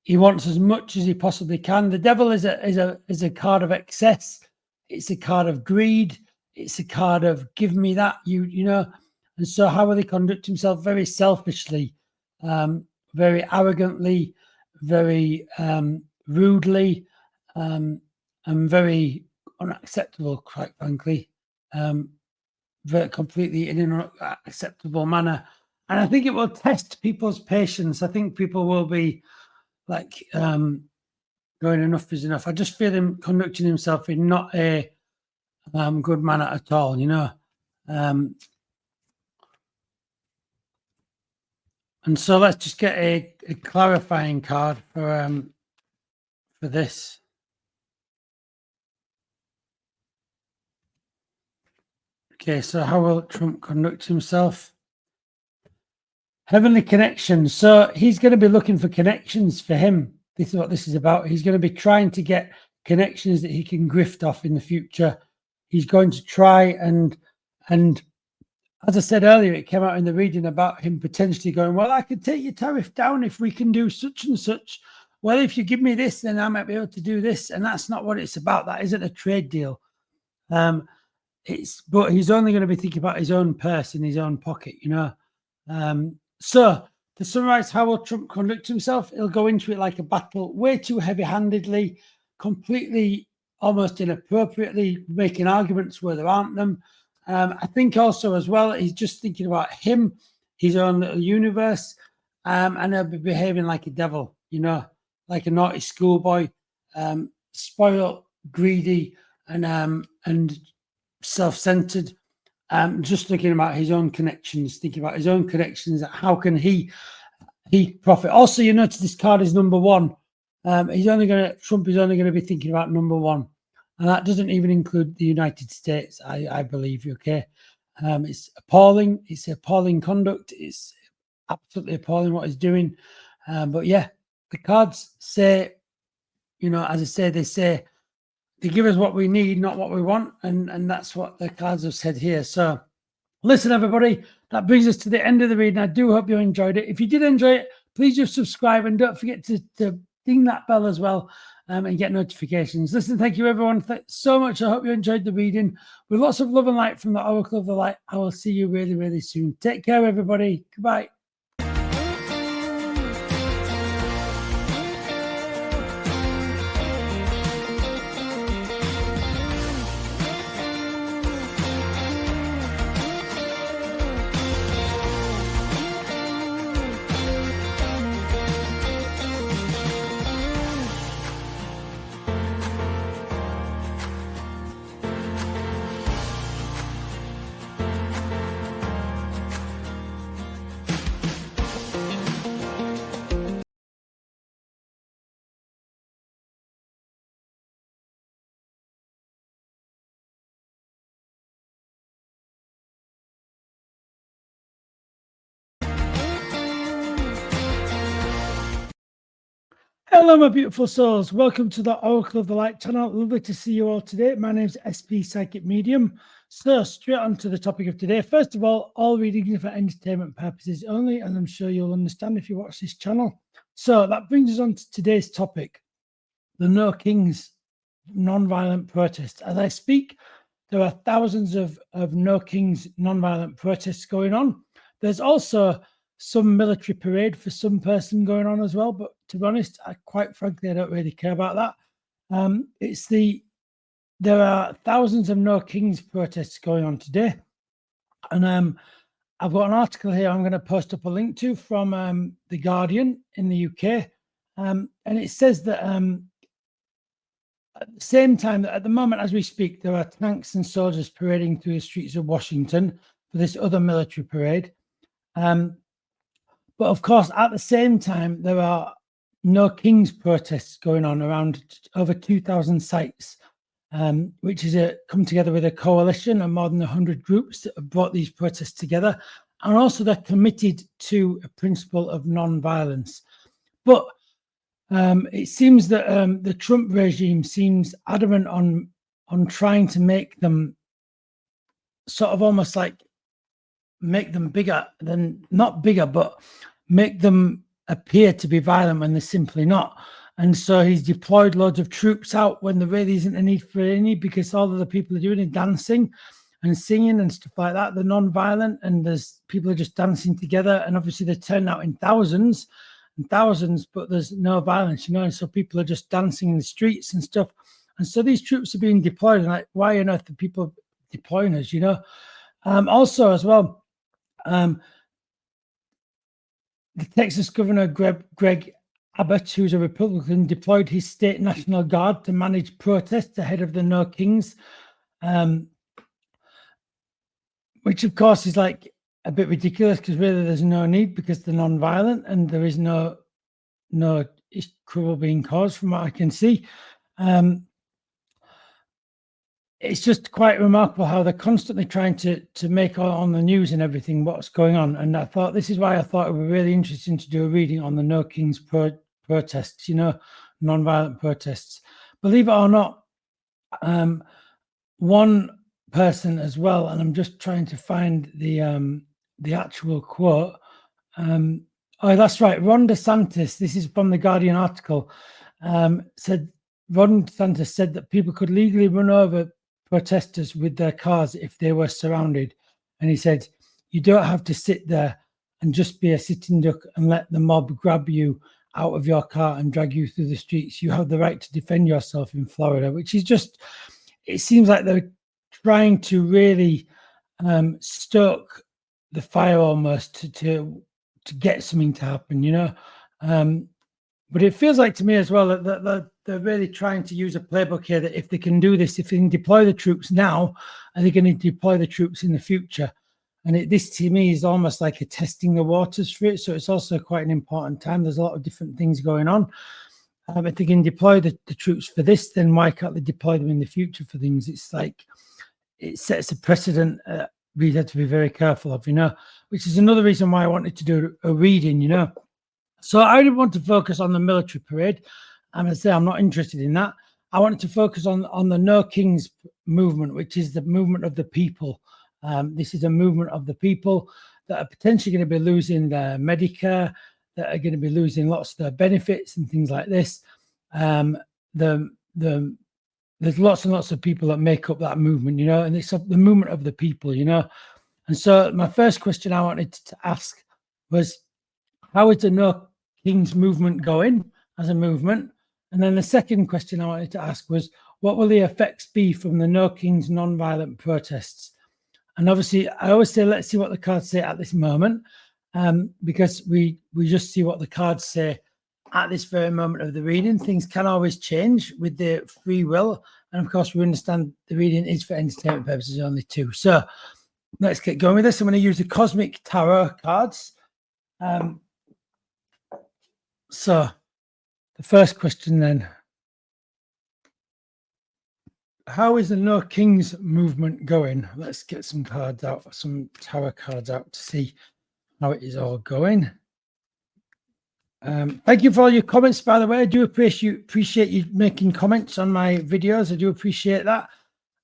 He wants as much as he possibly can. The Devil is a card of excess. It's a card of greed. It's a card of give me that, you know. And so how will he conduct himself? Very selfishly, very arrogantly, very rudely, and very unacceptable, quite frankly. Very completely in an unacceptable manner. And I think it will test people's patience. I think people will be like going, enough is enough. I just feel him conducting himself in not a good manner at all, and so let's just get a clarifying card for this. Okay, so how will Trump conduct himself? Heavenly connections. So he's going to be looking for connections for him. This is what this is about. He's going to be trying to get connections that he can grift off in the future. He's going to try and as I said earlier, it came out in the reading about him potentially going, well, I could take your tariff down if we can do such and such. Well, if you give me this, then I might be able to do this. And that's not what it's about. That isn't a trade deal. But he's only going to be thinking about his own purse in his own pocket, So to summarize, how will Trump conduct himself? He'll go into it like a battle, way too heavy-handedly, completely, almost inappropriately, making arguments where there aren't them. I think also as well, he's just thinking about him, his own little universe. and he'll be behaving like a devil, you know, like a naughty schoolboy, spoiled, greedy, and self-centered. Just thinking about his own connections, how can he profit? Also, you notice this card is number one. Trump is only going to be thinking about number one, and that doesn't even include the United States, I believe. Okay, it's appalling. It's appalling conduct. It's absolutely appalling what he's doing. But yeah, the cards say, you know, as I say, they give us what we need, not what we want, and that's what the cards have said here. So listen, everybody, that brings us to the end of the reading. I do hope you enjoyed it. If you did enjoy it, please just subscribe and don't forget to ding that bell as well, and get notifications. Listen, thank you, everyone, so much. I hope you enjoyed the reading. With lots of love and light from the Oracle of the Light, I will see you really, really soon. Take care, everybody. Goodbye. Hello, my beautiful souls. Welcome to the Oracle of the Light channel. Lovely to see you all today. My name is SP Psychic Medium. So straight on to the topic of today. First of all readings are for entertainment purposes only, and I'm sure you'll understand if you watch this channel. So that brings us on to today's topic, the No Kings non-violent protest. As I speak, there are thousands of No Kings non-violent protests going on. There's also some military parade for some person going on as well, but to be honest, quite frankly, I don't really care about that. There are thousands of No Kings protests going on today, and I've got an article here I'm going to post up a link to from The Guardian in the UK, and it says that at the same time, that at the moment as we speak, there are tanks and soldiers parading through the streets of Washington for this other military parade. But of course, at the same time, there are No Kings protests going on around over 2,000 sites, which is come together with a coalition of more than 100 groups that have brought these protests together. And also they're committed to a principle of non-violence. But it seems that the Trump regime seems adamant on trying to make them sort of almost like make them bigger than, not bigger, but make them appear to be violent when they're simply not. And so he's deployed loads of troops out when there really isn't a need for any, because all of the people are doing is dancing and singing and stuff like that. They're non-violent, and there's people are just dancing together, and obviously they turn out in thousands and thousands, but there's no violence, you know, and so people are just dancing in the streets and stuff. And so these troops are being deployed, and like, why on earth are people deploying us, you know? Also as well, the Texas governor, Greg Abbott, who's a Republican, deployed his state National Guard to manage protests ahead of the No Kings, which of course is like a bit ridiculous, because really there's no need, because they're non-violent and there is no trouble being caused from what I can see. It's just quite remarkable how they're constantly trying to make on the news and everything what's going on. And I thought this is why I thought it would be really interesting to do a reading on the No Kings protests, you know, non-violent protests. Believe it or not, one person as well, and I'm just trying to find the actual quote. Oh, that's right, Ron DeSantis. This is from the Guardian article. Said Ron DeSantis said that people could legally run over protesters with their cars if they were surrounded, and he said you don't have to sit there and just be a sitting duck and let the mob grab you out of your car and drag you through the streets. You have the right to defend yourself in Florida, which is just, it seems like they're trying to really stoke the fire almost to get something to happen, you know. But it feels like to me as well that they're really trying to use a playbook here that if they can do this, if they can deploy the troops now, are they going to deploy the troops in the future? And this to me is almost like a testing the waters for it. So it's also quite an important time. There's a lot of different things going on. If they can deploy the troops for this, then why can't they deploy them in the future for things? It's like it sets a precedent we have to be very careful of, you know, which is another reason why I wanted to do a reading, you know. So I didn't want to focus on the military parade. And I say I'm not interested in that. I wanted to focus on the No Kings movement, which is the movement of the people. This is a movement of the people that are potentially going to be losing their Medicare, that are going to be losing lots of their benefits and things like this. There's lots and lots of people that make up that movement, you know, and it's the movement of the people, you know. And so my first question I wanted to ask was, how is the No Kings movement going as a movement? And then the second question I wanted to ask was, what will the effects be from the No Kings non-violent protests? And obviously, I always say, let's see what the cards say at this moment, because we just see what the cards say at this very moment of the reading. Things can always change with the free will. And of course, we understand the reading is for entertainment purposes only too. So let's get going with this. I'm going to use the Cosmic Tarot cards. So the first question then, how is the No Kings movement going? Let's get some cards out, some tarot cards out to see how it is all going. Thank you for all your comments, by the way. I do appreciate you making comments on my videos. I do appreciate that.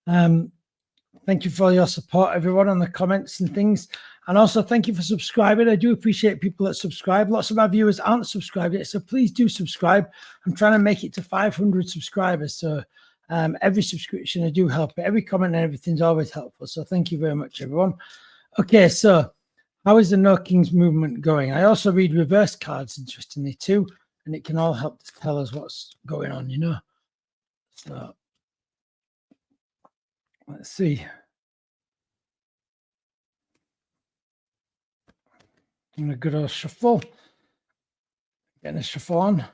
Thank you for all your support, everyone, on the comments and things. And also, thank you for subscribing. I do appreciate people that subscribe. Lots of my viewers aren't subscribed yet, so please do subscribe. I'm trying to make it to 500 subscribers. So every subscription, I do help it. Every comment and everything's always helpful. So thank you very much, everyone. Okay, so how is the No Kings movement going? I also read reverse cards, interestingly, too, and it can all help to tell us what's going on, you know. So let's see. I'm going to good old shuffle. Getting a shuffle on.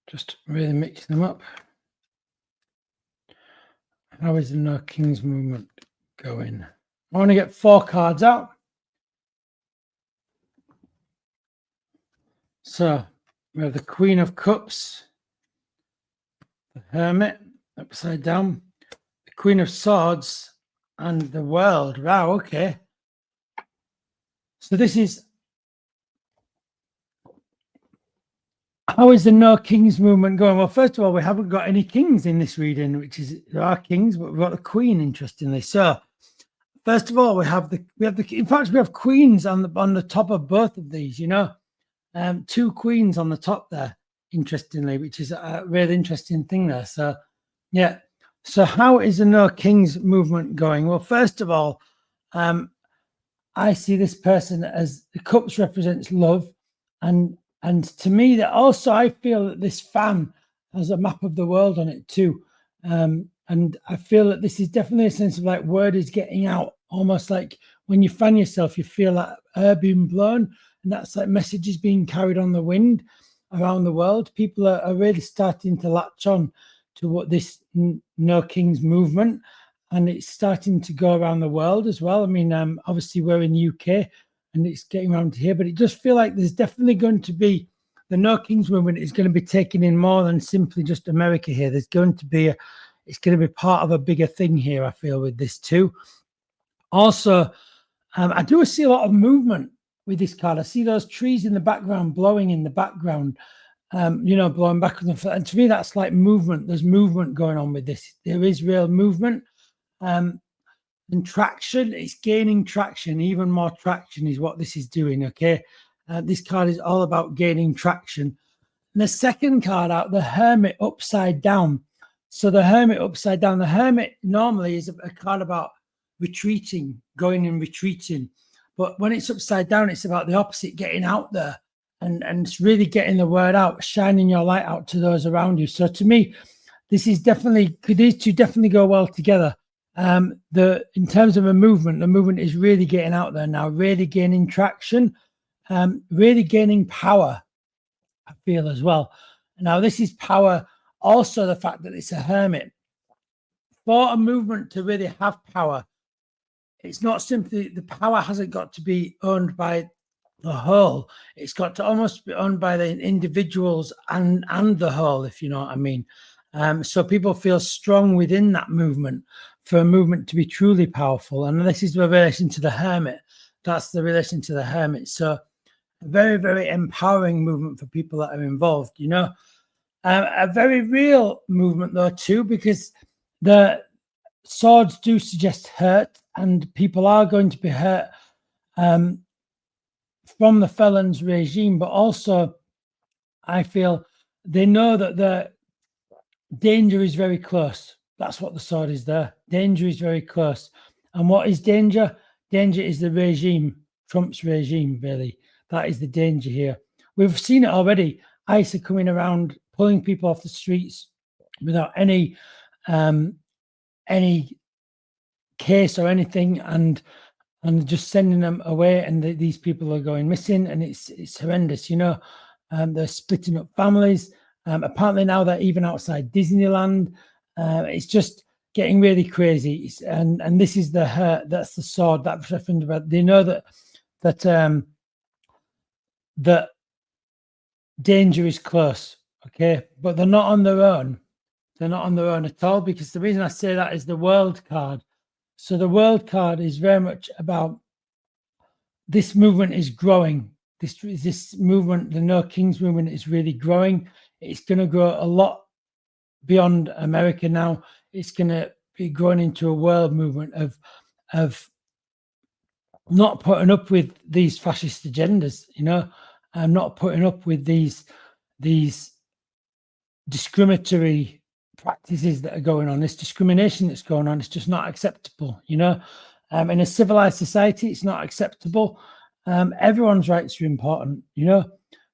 Just really mixing them up. How is the No Kings movement going? I want to get 4 cards out. So we have the Queen of Cups, the Hermit upside down, the Queen of Swords, and the World. Wow, okay. So this is, how is the No Kings movement going? Well, first of all, we haven't got any kings in this reading, which is, there are kings, but we've got the Queen, interestingly. So first of all, we have in fact, we have queens on the top of both of these, you know. 2 queens on the top there, interestingly, which is a really interesting thing there. So yeah. So how is the No Kings movement going? Well, first of all, I see this person as the cups represents love, and to me that also I feel that this fan has a map of the world on it too, and I feel that this is definitely a sense of like word is getting out, almost like when you fan yourself, you feel that air being blown, and that's like messages being carried on the wind around the world. People are really starting to latch on to what this No Kings movement, and it's starting to go around the world as well. I mean, obviously we're in the UK and it's getting around here, but it does feel like there's definitely going to be, the No Kings movement is going to be taking in more than simply just America here. There's going to be it's going to be part of a bigger thing here, I feel, with this too. Also, I do see a lot of movement with this card. I see those trees in the background, blowing in the background, you know, blowing back and forth. And to me, that's like movement. There's movement going on with this. There is real movement. And traction, it's gaining traction. Even more traction is what this is doing, okay? This card is all about gaining traction. And the second card out, the Hermit upside down. So the Hermit upside down, the Hermit normally is a card about retreating, going and retreating. But when it's upside down, it's about the opposite, getting out there and it's really getting the word out, shining your light out to those around you. So to me, this is definitely, these two definitely go well together. in terms of a movement, the movement is really getting out there now, really gaining traction, really gaining power, I feel, as well. Now, this is power, also the fact that it's a hermit. For a movement to really have power, it's not simply, the power hasn't got to be owned by the whole. It's got to almost be owned by the individuals and the whole, if you know what I mean. So people feel strong within that movement for a movement to be truly powerful. And this is the relation to the hermit. That's the relation to the hermit. So a very, very empowering movement for people that are involved, you know. A very real movement, though, too, because the swords do suggest hurt, and people are going to be hurt from the felons regime, but also I feel they know that the danger is very close. That's what the sword is there. Danger is very close. And what is danger? Danger is the regime, Trump's regime, really. That is the danger here. We've seen it already. ICE are coming around, pulling people off the streets without any case or anything, and just sending them away, and these people are going missing, and it's horrendous, you know. They're splitting up families. Apparently now they're even outside Disneyland. It's just getting really crazy. And this is the hurt. That's the sword. That's referring about. They know that danger is close. Okay, but they're not on their own. They're not on their own at all, because the reason I say that is the world card. So the world card is very much about this movement is growing. This movement, the No Kings movement, is really growing. It's going to grow a lot beyond America now. It's going to be growing into a world movement of not putting up with these fascist agendas, you know, and not putting up with these discriminatory practices that are going on. This discrimination that's going on, it's just not acceptable, you know. In a civilized society, it's not acceptable. Everyone's rights are important, you know.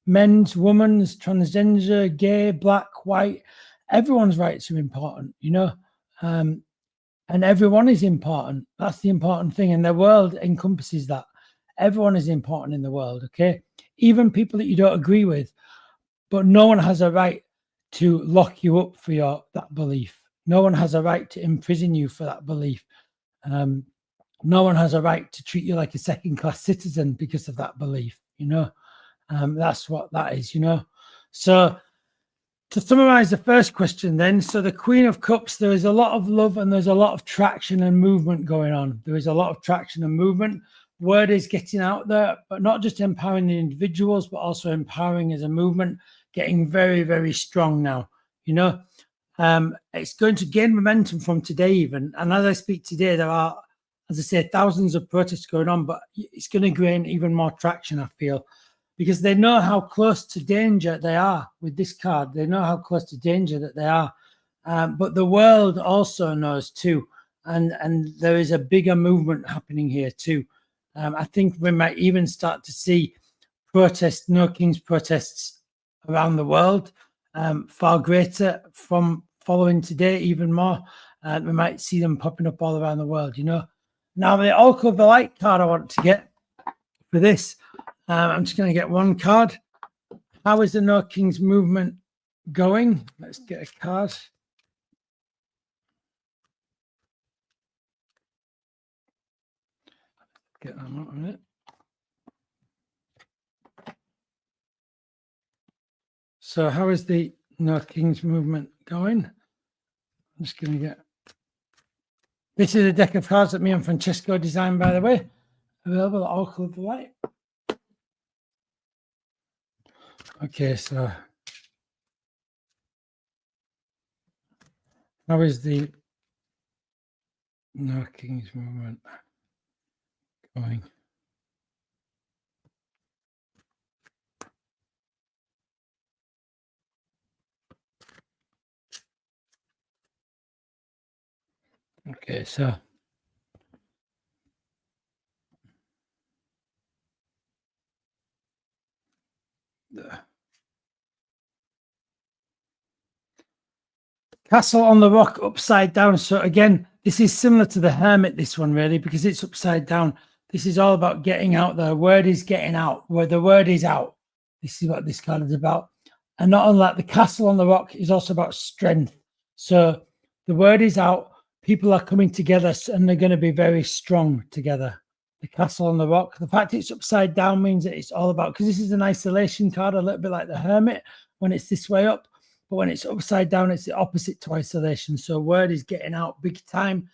Men's, women's, transgender, gay, black, white, everyone's rights are important, you know. And everyone is important. That's the important thing. And the world encompasses that. Everyone is important in the world, okay? Even people that you don't agree with. But no one has a right to lock you up for that belief. No one has a right to imprison you for that belief. No one has a right to treat you like a second-class citizen because of that belief, you know. That's what that is, you know. So to summarize the first question then, so the Queen of Cups, there is a lot of love and there's a lot of traction and movement going on. There is a lot of traction and movement. Word is getting out there, but not just empowering the individuals, but also empowering as a movement, getting very, very strong now, you know. It's going to gain momentum from today even. And as I speak today, there are, as I say, thousands of protests going on, but it's going to gain even more traction, I feel, because they know how close to danger they are with this card. They know how close to danger that they are. But the world also knows too. And there is a bigger movement happening here too. I think we might even start to see protests, No Kings protests around the world, far greater from following today, even more. We might see them popping up all around the world, you know. Now, the Oracle of the Light card I want to get for this, I'm just going to get one card. How is the No Kings movement going? Let's get a card. Get that out of it. So how is the No Kings movement going? I'm just going to get... This is a deck of cards that me and Francesco designed, by the way. Available at Oracle of the Light. Okay, so how is the No Kings movement going? Okay, so Castle on the Rock upside down. So again, This is similar to the Hermit, this one, really, because it's upside down. This is all about getting out there. Word is getting out, where the word is out. This is what this card is about. And not unlike the Castle on the Rock is also about strength. So the word is out. People are coming together and they're going to be very strong together. The Castle on the Rock. The fact it's upside down means that it's all about, because this is an isolation card, a little bit like the Hermit when it's this way up. But when it's upside down, it's the opposite to isolation. So word is getting out big time.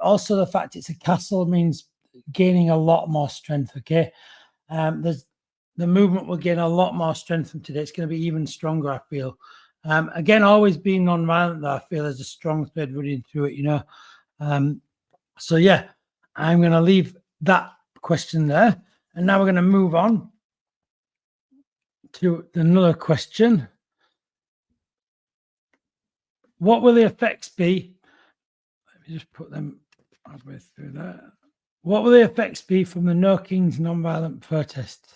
Also, the fact it's a castle means gaining a lot more strength, okay? The movement will gain a lot more strength from today. It's going to be even stronger, I feel. Again, always being non-violent, though, I feel there's a strong thread running through it, you know? So, yeah, I'm going to leave that question there. And now we're going to move on to another question. What will the effects be? Let me just put them halfway through there. What will the effects be from the No Kings non-violent protest?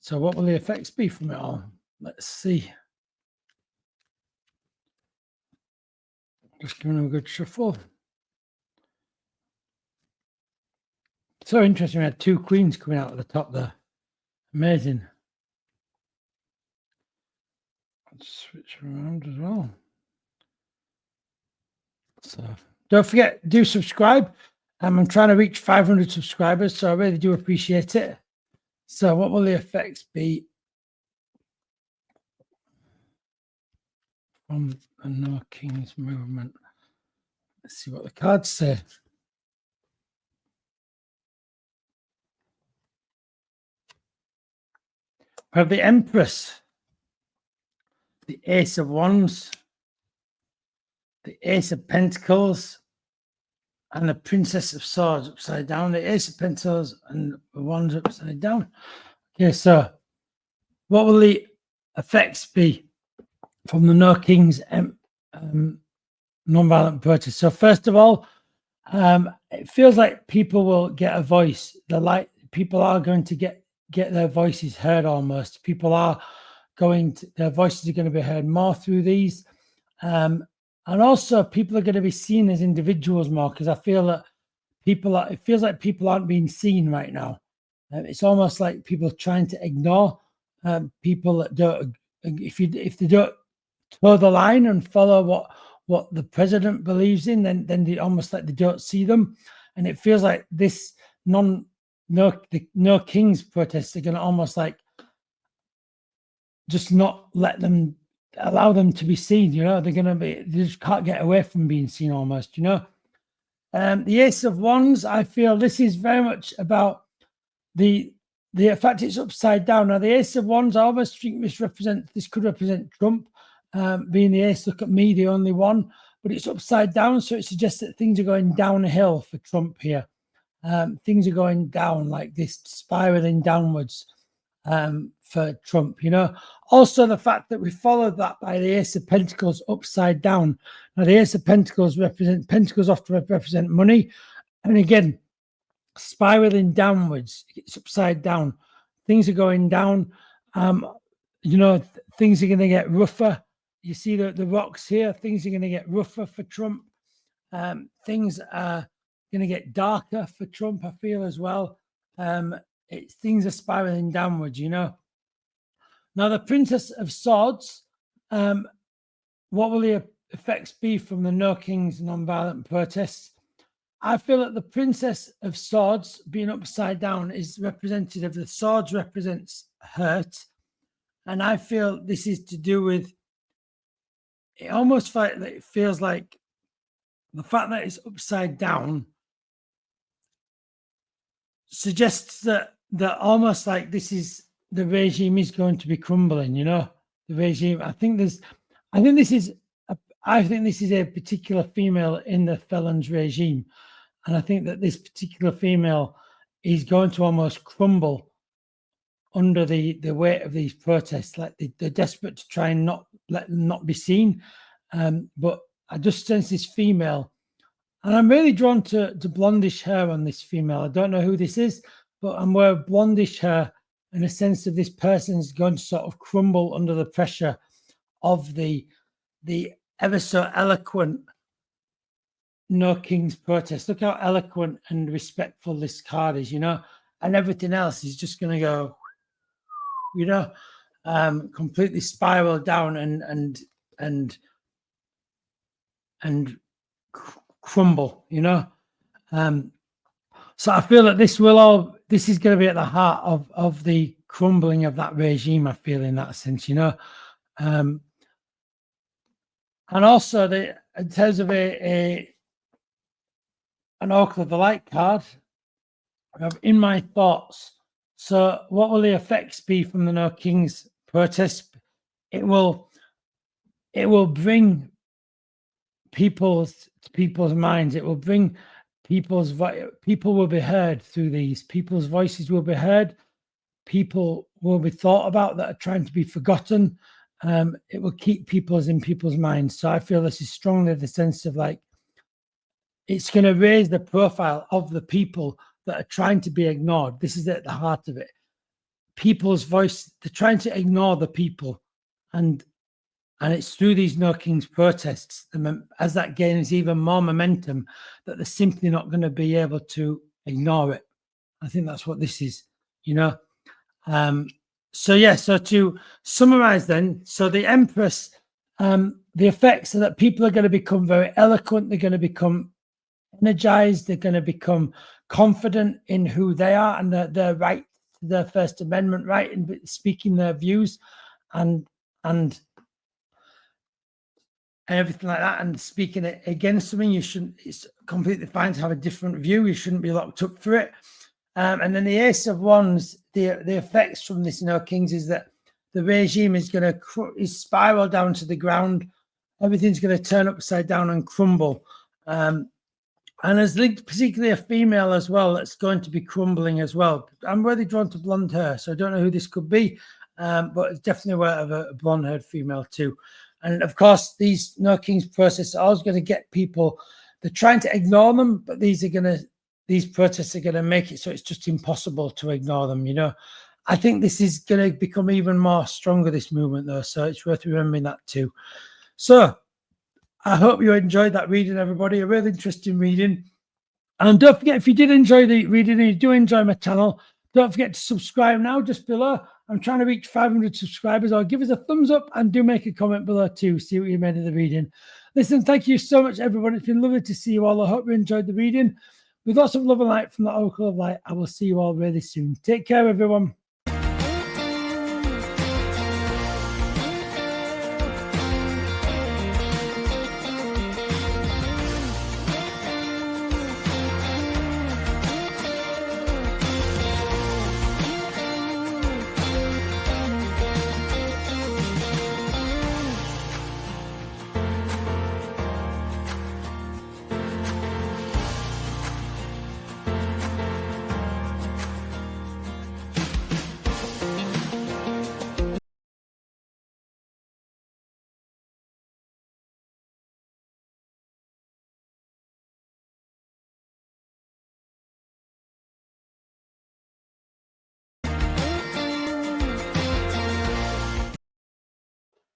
So what will the effects be from it all? Let's see. Just giving them a good shuffle. So interesting. We had two queens coming out at the top there. Amazing. Let's switch around as well. So don't forget, do subscribe. I'm trying to reach 500 subscribers, so I really do appreciate it. So what will the effects be from the No Kings movement? Let's see what the cards say. We have the Empress, the Ace of Wands, the Ace of Pentacles, and the Princess of Swords upside down. The Ace of Pentacles and the Wands upside down. Okay, so what will the effects be from the No Kings non-violent protest? So first of all, it feels like people will get a voice. People are going to get their voices heard almost. People are their voices are going to be heard more through these. And also people are going to be seen as individuals more, because I feel that it feels like people aren't being seen right now. It's almost like people are trying to ignore people that don't, if they don't toe the line and follow what the president believes in, then they almost like they don't see them. And it feels like this No Kings protests are going to almost like just not allow them to be seen, you know. They just can't get away from being seen almost, you know. The Ace of Wands, I feel this is very much about the fact it's upside down. Now the Ace of Wands, I almost think this could represent Trump, being the ace. Look at me, the only one, but it's upside down, so it suggests that things are going downhill for Trump here. Things are going down, like this, spiraling downwards for Trump, you know. Also, the fact that we followed that by the Ace of Pentacles upside down. Now, the Ace of Pentacles often represent money, and again, spiraling downwards. It's upside down. Things are going down. You know, things are going to get rougher. You see the rocks here. Things are going to get rougher for Trump. Things are going to get darker for Trump, I feel, as well. Things are spiraling downwards, you know. Now, the Princess of Swords, what will the effects be from the No Kings non-violent protests? I feel that the Princess of Swords being upside down is representative. The swords represents hurt. And I feel this is to do with, it almost it feels like the fact that it's upside down suggests that almost like the regime is going to be crumbling, you know, the regime. I think this is a particular female in the felon's regime. And I think that this particular female is going to almost crumble under the weight of these protests. Like they're desperate to try and not let them not be seen. But I just sense this female, and I'm really drawn to blondish hair on this female. I don't know who this is, but I'm aware of blondish hair, in a sense of this person's going to sort of crumble under the pressure of the ever so eloquent No Kings protest. Look how eloquent and respectful this card is, you know, and everything else is just going to go, you know, completely spiral down and crumble, you know. So I feel that this is going to be at the heart of the crumbling of that regime. I feel in that sense, you know. And also in terms of an Oracle of the Light card, I have in my thoughts. So what will the effects be from the No Kings protest? It will bring people's minds. It will bring people will be heard through these. People's voices will be heard. People will be thought about that are trying to be forgotten. It will keep people's minds. So I feel this is strongly the sense of like, it's going to raise the profile of the people that are trying to be ignored. This is at the heart of it. People's voice, they're trying to ignore the people. And it's through these No Kings protests, as that gains even more momentum, that they're simply not going to be able to ignore it. I think that's what this is, you know. So to summarize then, so the Empress, the effects are that people are going to become very eloquent, they're going to become energized, they're going to become confident in who they are and their right to their First Amendment right in speaking their views and everything like that, and speaking it against something. It's completely fine to have a different view. You shouldn't be locked up for it. And then the Ace of Wands, the effects from this No Kings is that the regime is going to spiral down to the ground. Everything's going to turn upside down and crumble. And there's linked particularly a female as well that's going to be crumbling as well. I'm really drawn to blonde hair, so I don't know who this could be, but it's definitely aware of a blonde-haired female too. And of course, these No Kings process are always going to get people. They're trying to ignore them, but these protests are going to make it so it's just impossible to ignore them. You know, I think this is going to become even more stronger, this movement, though. So it's worth remembering that too. So I hope you enjoyed that reading, everybody. A really interesting reading. And don't forget, if you did enjoy the reading and you do enjoy my channel, don't forget to subscribe now just below. I'm trying to reach 500 subscribers, or give us a thumbs up and do make a comment below too. See what you made of the reading. Listen, thank you so much, everyone. It's been lovely to see you all. I hope you enjoyed the reading. With lots of love and light from the Oracle of Light, I will see you all really soon. Take care, everyone.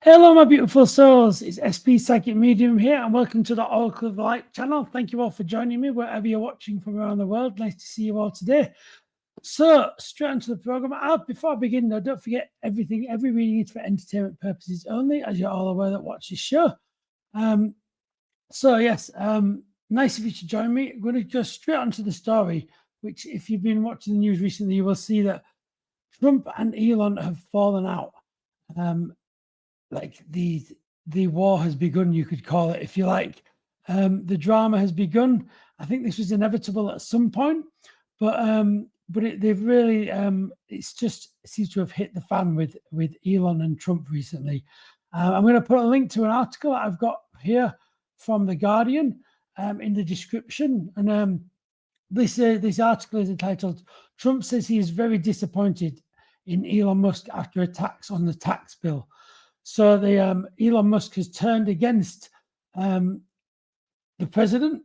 Hello, my beautiful souls. It's SP Psychic Medium here, and welcome to the Oracle of the Light channel. Thank you all for joining me wherever you're watching from around the world. Nice to see you all today. So, straight into the program. Before I begin, though, don't forget every reading is for entertainment purposes only, as you're all aware that watch this show. Nice of you to join me. I'm going to go straight onto the story, which, if you've been watching the news recently, you will see that Trump and Elon have fallen out. Like the war has begun, you could call it, if you like. The drama has begun. I think this was inevitable at some point, but they've really it's just seems to have hit the fan with Elon and Trump recently. I'm going to put a link to an article that I've got here from The Guardian in the description, and this article is entitled "Trump says he is very disappointed in Elon Musk after attacks on the tax bill." So Elon Musk has turned against the President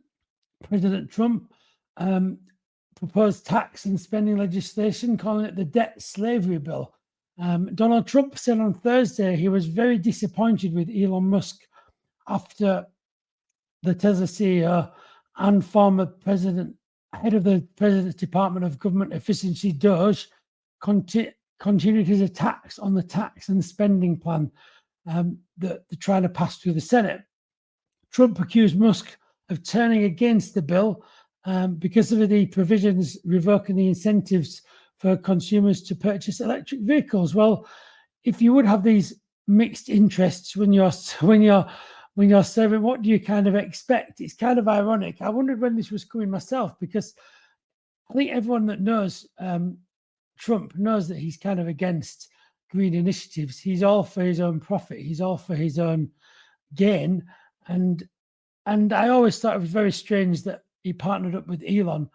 Trump, proposed tax and spending legislation, calling it the debt slavery bill. Donald Trump said on Thursday he was very disappointed with Elon Musk after the Tesla CEO and former head of the President's Department of Government Efficiency, Doge, continued his attacks on the tax and spending plan that they're trying to pass through the Senate. Trump accused Musk of turning against the bill because of the provisions revoking the incentives for consumers to purchase electric vehicles. Well, if you would have these mixed interests when you're serving, what do you kind of expect? It's kind of ironic. I wondered when this was coming myself, because I think everyone that knows Trump knows that he's kind of against green initiatives. He's all for his own profit. He's all for his own gain. And I always thought it was very strange that he partnered up with Elon,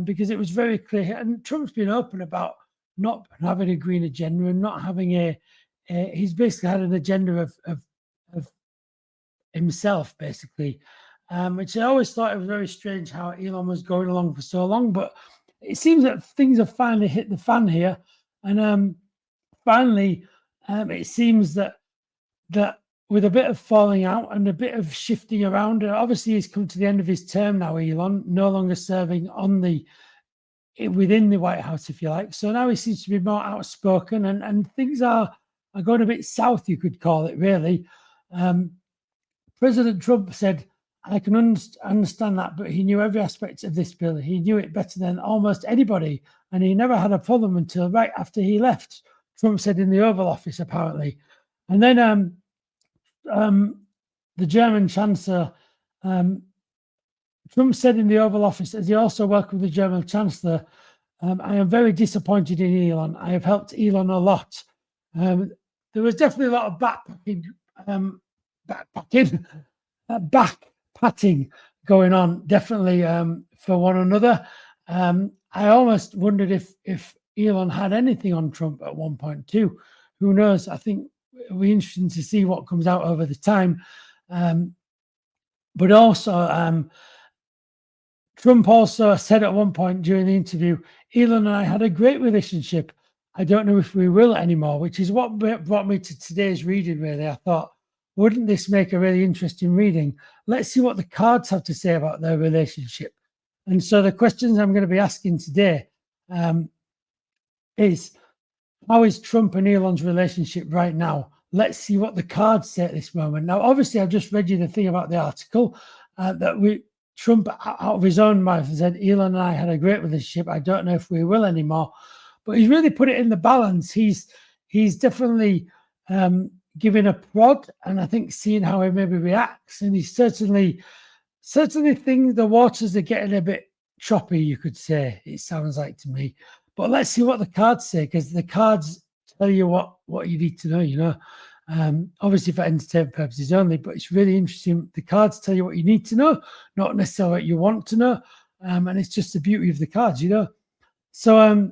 because it was very clear. And Trump's been open about not having a green agenda and not having he's basically had an agenda of himself, basically, which I always thought it was very strange how Elon was going along for so long. But it seems that things have finally hit the fan here. And finally, it seems that with a bit of falling out and a bit of shifting around, and obviously he's come to the end of his term now, Elon, no longer serving within the White House, if you like. So now he seems to be more outspoken, and things are going a bit south, you could call it, really. President Trump said, I can understand that, but he knew every aspect of this bill. He knew it better than almost anybody, and he never had a problem until right after he left, Trump said in the Oval Office, apparently. And then the German Chancellor, Trump said in the Oval Office, as he also welcomed the German Chancellor, I am very disappointed in Elon. I have helped Elon a lot. There was definitely a lot of back-patting going on, definitely, for one another. I almost wondered if Elon had anything on Trump at one point too. Who knows? I think it'll be interesting to see what comes out over the time. But also, Trump also said at one point during the interview, Elon and I had a great relationship. I don't know if we will anymore, which is what brought me to today's reading, really. I thought, wouldn't this make a really interesting reading? Let's see what the cards have to say about their relationship. And so the questions I'm going to be asking today is, how is Trump and Elon's relationship right now? Let's see what the cards say at this moment. Now, obviously, I've just read you the thing about the article that Trump, out of his own mouth, said, Elon and I had a great relationship. I don't know if we will anymore. But he's really put it in the balance. He's definitely giving a prod, and I think seeing how he maybe reacts. And he's certainly thinks the waters are getting a bit choppy, you could say, it sounds like to me. But let's see what the cards say, because the cards tell you what you need to know, you know. Obviously for entertainment purposes only, but it's really interesting. The cards tell you what you need to know, not necessarily what you want to know. And it's just the beauty of the cards, you know. So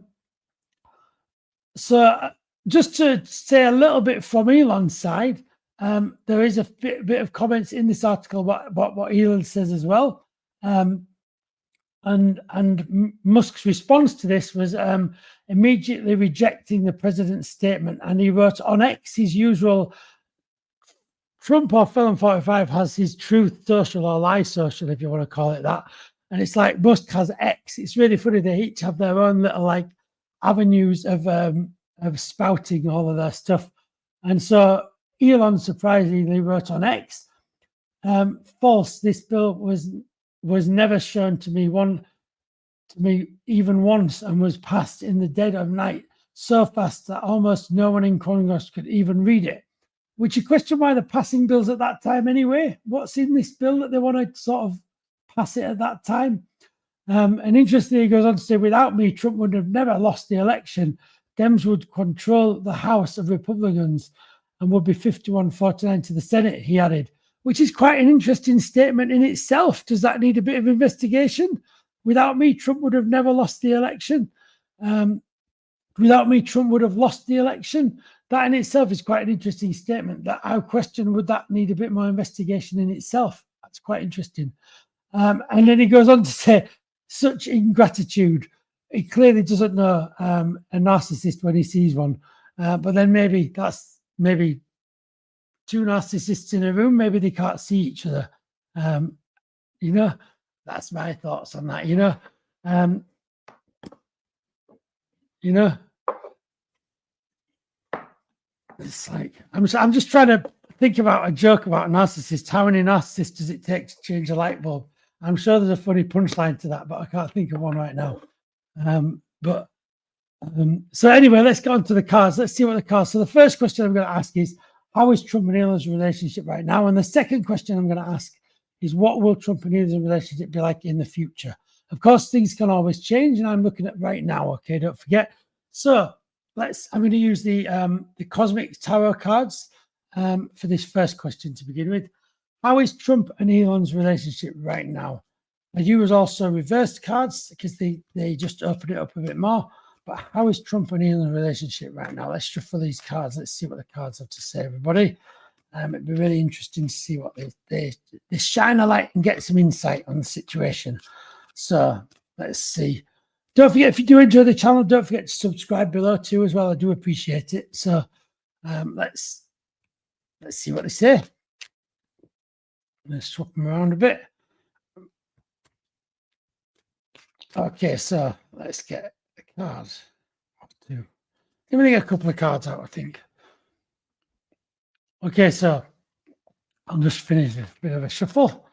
just to say a little bit from Elon's side, there is a bit of comments in this article about what Elon says as well. And Musk's response to this was immediately rejecting the president's statement. And he wrote on X, his usual, Trump or Felon 45 has his Truth Social or Lie Social, if you want to call it that. And it's like Musk has X. It's really funny. They each have their own little like avenues of spouting all of their stuff. And so Elon surprisingly wrote on X, false, this bill was never shown to me even once, and was passed in the dead of night so fast that almost no one in Congress could even read it. Which you question why they're passing bills at that time anyway. What's in this bill that they want to sort of pass it at that time? And interestingly, he goes on to say, without me, Trump would have never lost the election. Dems would control the House of Republicans and would be 51-49 to the Senate, he added, which is quite an interesting statement in itself. Does that need a bit of investigation? Without me, Trump would have never lost the election. Without me, Trump would have lost the election. That in itself is quite an interesting statement. That I question, would that need a bit more investigation in itself? That's quite interesting. And then he goes on to say, such ingratitude. He clearly doesn't know a narcissist when he sees one. But then maybe that's two narcissists in a room. Maybe they can't see each other. You know, That's my thoughts on that. You know, you know, it's like I'm just trying to think about a joke about a narcissist. How many narcissists does it take to change a light bulb? I'm sure there's a funny punchline to that, but I can't think of one right now. So anyway, let's get on to the cards. Let's see what the cards. So the first question I'm going to ask is, how is Trump and Elon's relationship right now? And the second question I'm going to ask is, what will Trump and Elon's relationship be like in the future? Of course, things can always change, and I'm looking at right now. Okay, don't forget. So I'm going to use the Cosmic Tarot cards for this first question to begin with. How is Trump and Elon's relationship right now? I use also reversed cards because they just open it up a bit more. But how is Trump and Elon's relationship right now? Let's shuffle these cards. Let's see what the cards have to say, everybody. It'd be really interesting to see what they shine a light and get some insight on the situation. So let's see. Don't forget, if you do enjoy the channel, don't forget to subscribe below too as well. I do appreciate it. So let's see what they say. Let's swap them around a bit. Okay, so let's get the cards. Let me get a couple of cards out, I think. Okay, so I'll just finish a bit of a shuffle.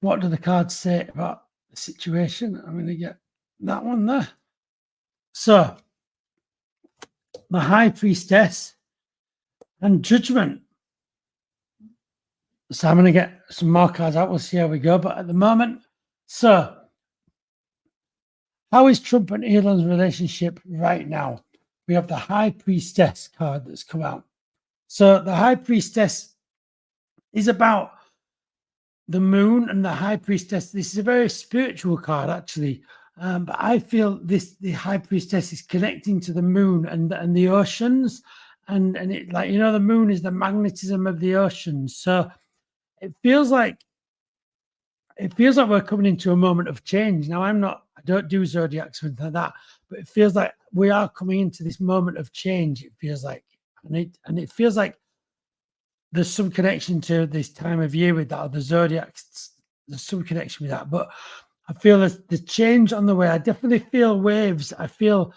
What do the cards say about the situation? I'm going to get that one there. So, the High Priestess and Judgment. So I'm going to get some more cards out. We'll see how we go. But at the moment, so how is Trump and Elon's relationship right now? We have the High Priestess card that's come out. So the High Priestess is about the moon and the High Priestess. This is a very spiritual card, actually. But I feel the High Priestess is connecting to the moon and the oceans. And it, like, you know, the moon is the magnetism of the oceans. So it feels like we're coming into a moment of change. Now, I don't do zodiacs or anything like that, but it feels like we are coming into this moment of change. It feels like, and it feels like there's some connection to this time of year with that, or the zodiacs. There's some connection with that, but I feel the change on the way. I definitely feel waves. I feel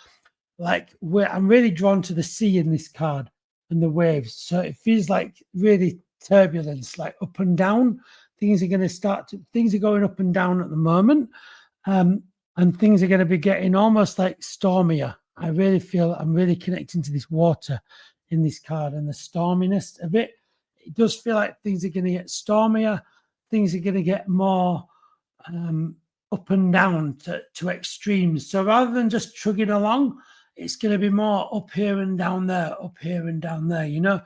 like I'm really drawn to the sea in this card and the waves. So it feels like really turbulence, like up and down. Things are going up and down at the moment. And things are going to be getting almost like stormier. I really feel I'm really connecting to this water in this card and the storminess of it. It does feel like things are going to get stormier. Things are going to get more up and down to extremes. So rather than just chugging along, it's going to be more up here and down there, up here and down there, you know.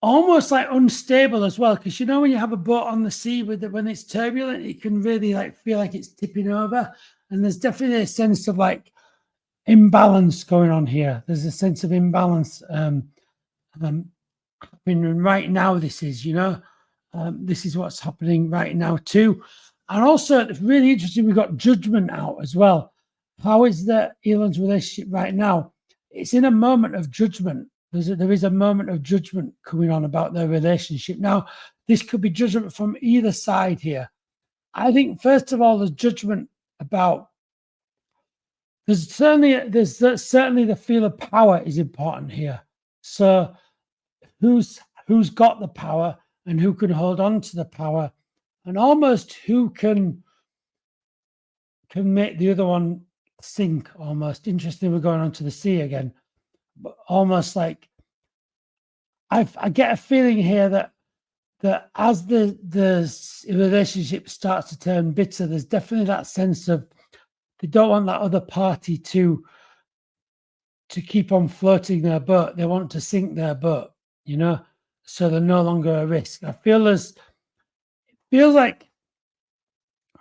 Almost like unstable as well, because you know when you have a boat on the sea when it's turbulent, it can really like feel like it's tipping over, and there's definitely a sense of like imbalance going on here. There's a sense of imbalance happening right now. This is, you know, this is what's happening right now too. And also, it's really interesting. We've got Judgment out as well. How is Elon's relationship right now? It's in a moment of judgment. There is a moment of judgment coming on about their relationship. Now, this could be judgment from either side here. I think, first of all, there's judgment about, there's certainly the feel of power is important here. So who's got the power and who can hold on to the power, and almost who can make the other one sink almost. Interesting, we're going on to the sea again. But almost like I get a feeling here that as the relationship starts to turn bitter, there's definitely that sense of they don't want that other party to keep on floating their boat. They want to sink their boat, you know, so they're no longer a risk. I feel it feels like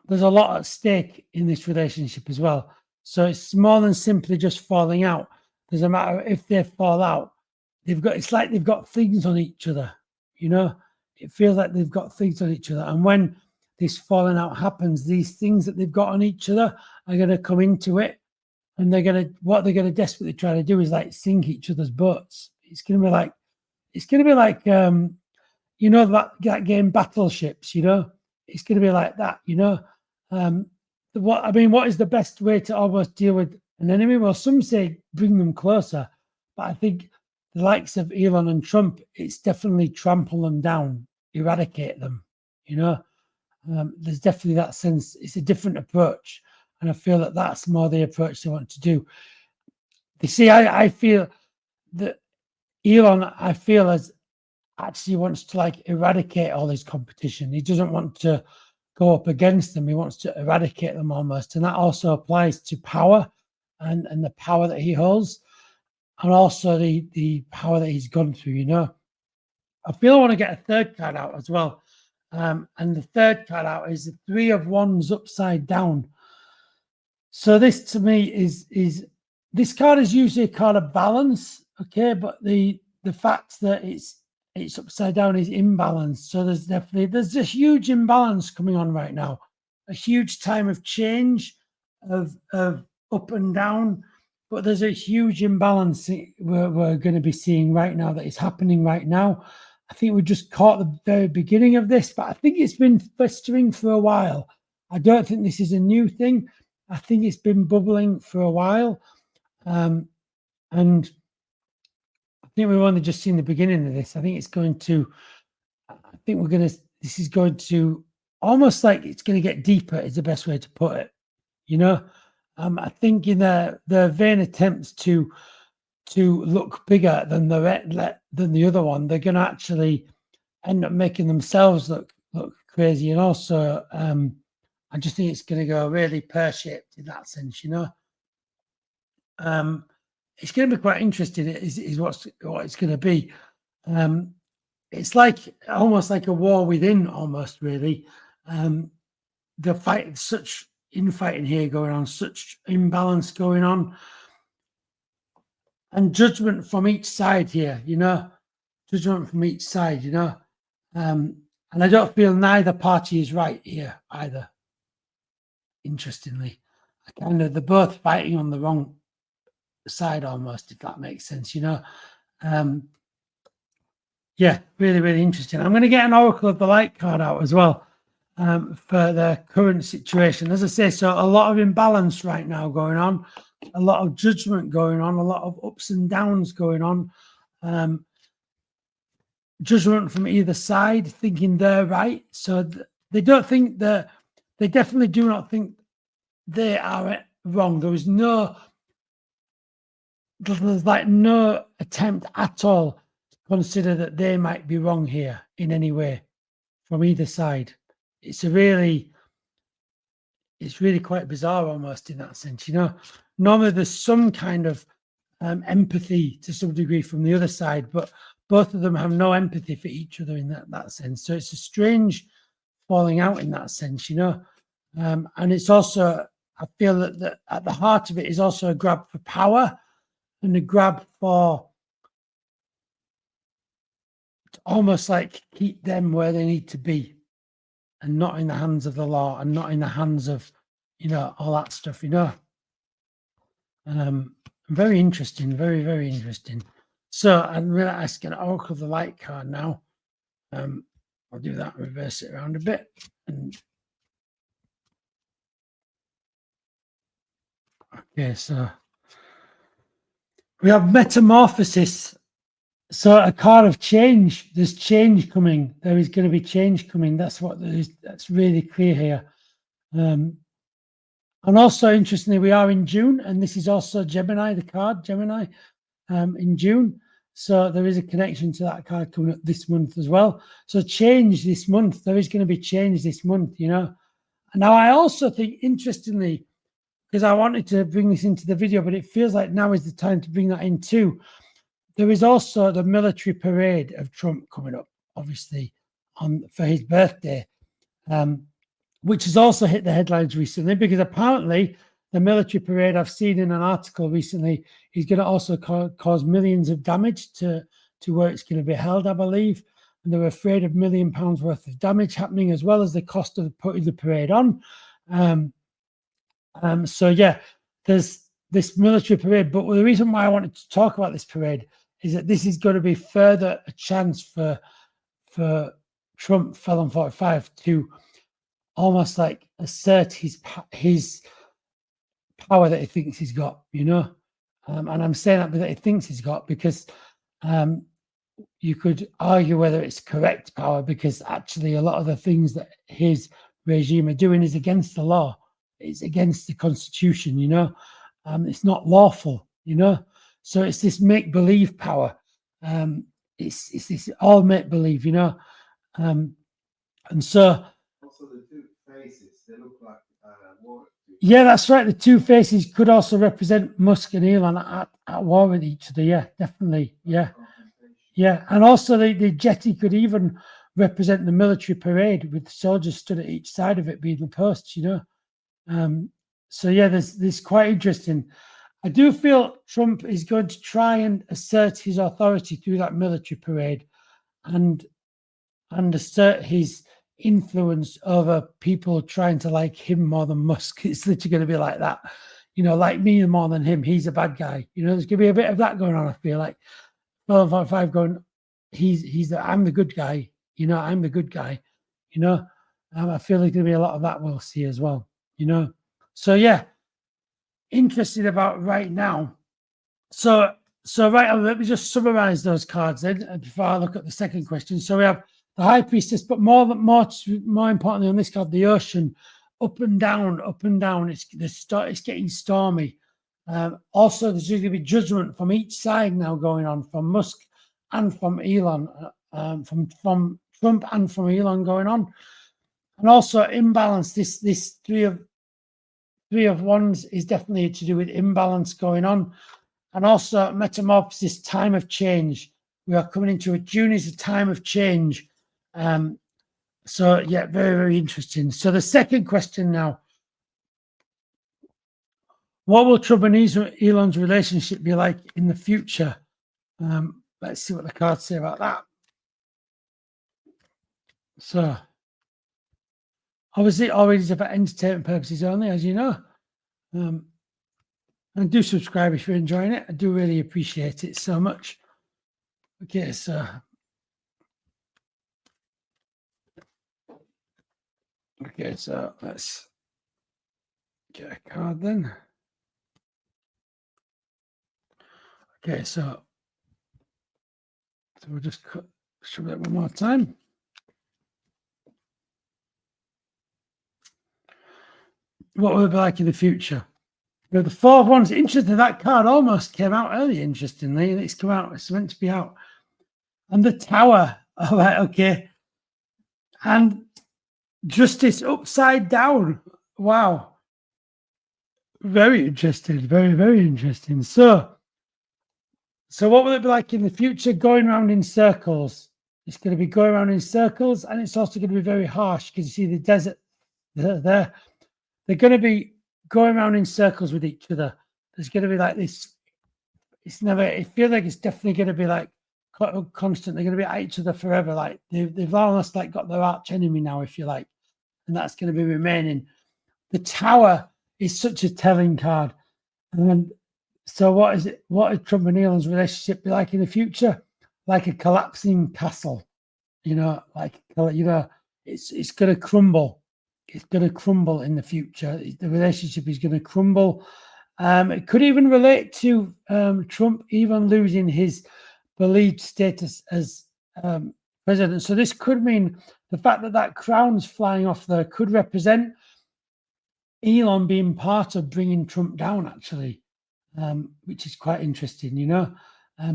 there's a lot at stake in this relationship as well. So it's more than simply just falling out. There's a matter of if they fall out, it's like they've got things on each other, you know. It feels like they've got things on each other, and when this falling out happens, these things that they've got on each other are going to come into it, and what they're going to desperately try to do is like sink each other's boats. It's going to be like you know, that game Battleships, you know. it's going to be like that, you know. What is the best way to almost deal with an enemy? Well, some say bring them closer, but I think the likes of Elon and Trump, it's definitely trample them down, eradicate them, you know. There's definitely that sense. It's a different approach, and I feel that that's more the approach they want to do. You see, I feel that Elon, I feel, as actually wants to like eradicate all this competition. He doesn't want to go up against them. He wants to eradicate them almost, and that also applies to power and the power that he holds, and also the power that he's gone through. You know, I feel I want to get a third card out as well, and the third card out is the Three of Wands upside down. So this to me is this card is usually a card of balance, okay, but the fact that it's upside down is imbalance. So there's a huge imbalance coming on right now, a huge time of change, of up and down, but there's a huge imbalance we're going to be seeing right now that is happening right now. I think we just caught the very beginning of this, but I think it's been festering for a while. I don't think this is a new thing. I think it's been bubbling for a while, and I think we've only just seen the beginning of this. I think it's going to. I think we're going to. This is going to almost like it's going to get deeper. Is the best way to put it. You know, I think in their vain attempts to look bigger than the other one, they're going to actually end up making themselves look crazy. And also, I just think it's going to go really pear-shaped in that sense. You know. It's going to be quite interesting. Is what it's going to be. It's like almost like a war within, almost really. The fight, such infighting here going on, such imbalance going on, and judgment from each side here. You know, judgment from each side. You know, and I don't feel neither party is right here either. Interestingly, they're both fighting on the wrong side almost, if that makes sense, you know. Yeah, really, really interesting. I'm going to get an Oracle of the Light card out as well for the current situation. As I say, so a lot of imbalance right now going on, a lot of judgment going on, a lot of ups and downs going on. Judgment from either side, thinking they're right. So they don't think they definitely do not think they are wrong. There's like no attempt at all to consider that they might be wrong here in any way from either side. It's really quite bizarre almost in that sense, you know. Normally there's some kind of empathy to some degree from the other side, but both of them have no empathy for each other in that sense. So it's a strange falling out in that sense, you know. And it's also, I feel that at the heart of it is also a grab for power, and the grab for almost like keep them where they need to be and not in the hands of the law and not in the hands of, you know, all that stuff, you know. Very interesting, very, very interesting. So I'm going to ask an Oracle of the Light card now. I'll do that, reverse it around a bit. And okay, so we have Metamorphosis. So a card of change. There's change coming. There is going to be change coming. That's what there is. That's really clear here. And also, interestingly, we are in June, and this is also Gemini, the card Gemini, in June. So there is a connection to that card coming up this month as well. So change this month. There is going to be change this month, you know. Now, I also think, interestingly, because I wanted to bring this into the video, but it feels like now is the time to bring that in too. There is also the military parade of Trump coming up, obviously, for his birthday, which has also hit the headlines recently, because apparently the military parade, I've seen in an article recently, is going to also cause millions of damage to where it's going to be held, I believe. And they're afraid of £1 million worth of damage happening, as well as the cost of putting the parade on. So yeah, there's this military parade, but the reason why I wanted to talk about this parade is that this is going to be further a chance for Trump, Felon 45, to almost like assert his power that he thinks he's got, you know. And I'm saying that he thinks he's got because you could argue whether it's correct power, because actually a lot of the things that his regime are doing is against the law. It's against the constitution, you know. It's not lawful, you know. So it's this make-believe power. It's this all make-believe, you know. And so also the two faces, they look like water. Yeah, that's right. The two faces could also represent Musk and Elon at war with each other. Yeah, definitely. Yeah. Yeah. And also the jetty could even represent the military parade with soldiers stood at each side of it being the posts, you know. So yeah, this quite interesting. I do feel Trump is going to try and assert his authority through that military parade and assert his influence over people trying to like him more than Musk. It's literally going to be like that, you know, like me more than him. He's a bad guy, you know. There's going to be a bit of that going on. I feel like 12.5 going, I'm the good guy, you know. I'm the good guy, you know. I feel there's going to be a lot of that we'll see as well, you know. So yeah, interested about right now. So right, let me just summarize those cards then before I look at the second question. So we have the High Priestess, but more importantly on this card, the Ocean, up and down, up and down. It's getting stormy. Also, there's going to be judgment from each side now going on, from Musk and from Elon, from Trump and from Elon going on, and also imbalance. This three of wands is definitely to do with imbalance going on, and also metamorphosis, time of change. We are coming into it. June is a time of change. So yeah, very, very interesting. So the second question now: what will Trump and Elon's relationship be like in the future? Let's see what the cards say about that. So obviously, always for entertainment purposes only, as you know. And do subscribe if you're enjoying it. I do really appreciate it so much. Okay, so let's get a card then. Okay, so we'll just show that one more time. What will it be like in the future? You know, the Four of Wands. Interesting. That card almost came out early. Interestingly, it's come out. It's meant to be out. And the Tower. All right. Okay. And Justice upside down. Wow. Very interesting. Very, very interesting. So what will it be like in the future? Going around in circles. It's going to be going around in circles, and it's also going to be very harsh because you see the desert there. They're going to be going around in circles with each other. There's going to be like this. It feels like it's definitely going to be like constant. They're going to be at each other forever. Like they've almost like got their arch enemy now, if you like, and that's going to be remaining. The Tower is such a telling card. And so what is it? What would Trump and Elon's relationship be like in the future? Like a collapsing castle, you know, it's going to crumble. It's going to crumble in the future. The relationship is going to crumble. It could even relate to Trump even losing his believed status as president. So this could mean the fact that crown's flying off there could represent Elon being part of bringing Trump down, actually, which is quite interesting, you know,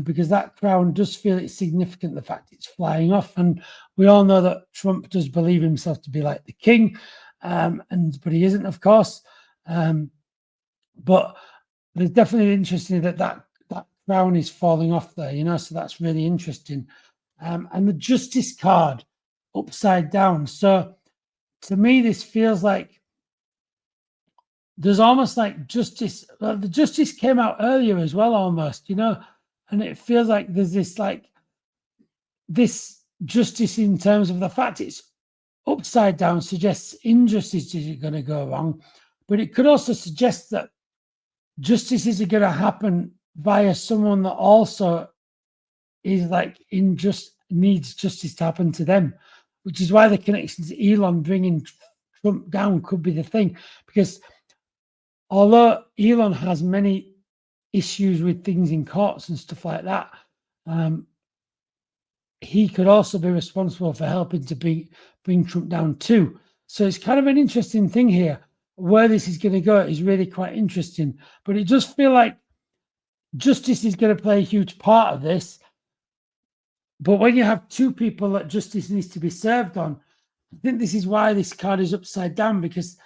because that crown does feel it's significant, the fact it's flying off. And we all know that Trump does believe himself to be like the king. But he isn't, of course. But there's definitely interesting that crown is falling off there, you know, so that's really interesting. And the Justice card upside down. So to me, this feels like there's almost like justice. Well, the Justice came out earlier as well, almost, you know, and it feels like there's this justice in terms of the fact it's upside down suggests injustice is going to go wrong, but it could also suggest that justice is going to happen via someone that also is like needs justice to happen to them, which is why the connection to Elon bringing Trump down could be the thing, because although Elon has many issues with things in courts and stuff like that, he could also be responsible for helping to bring Trump down too. So it's kind of an interesting thing here. Where this is going to go is really quite interesting. But it does feel like justice is going to play a huge part of this. But when you have two people that justice needs to be served on, I think this is why this card is upside down, because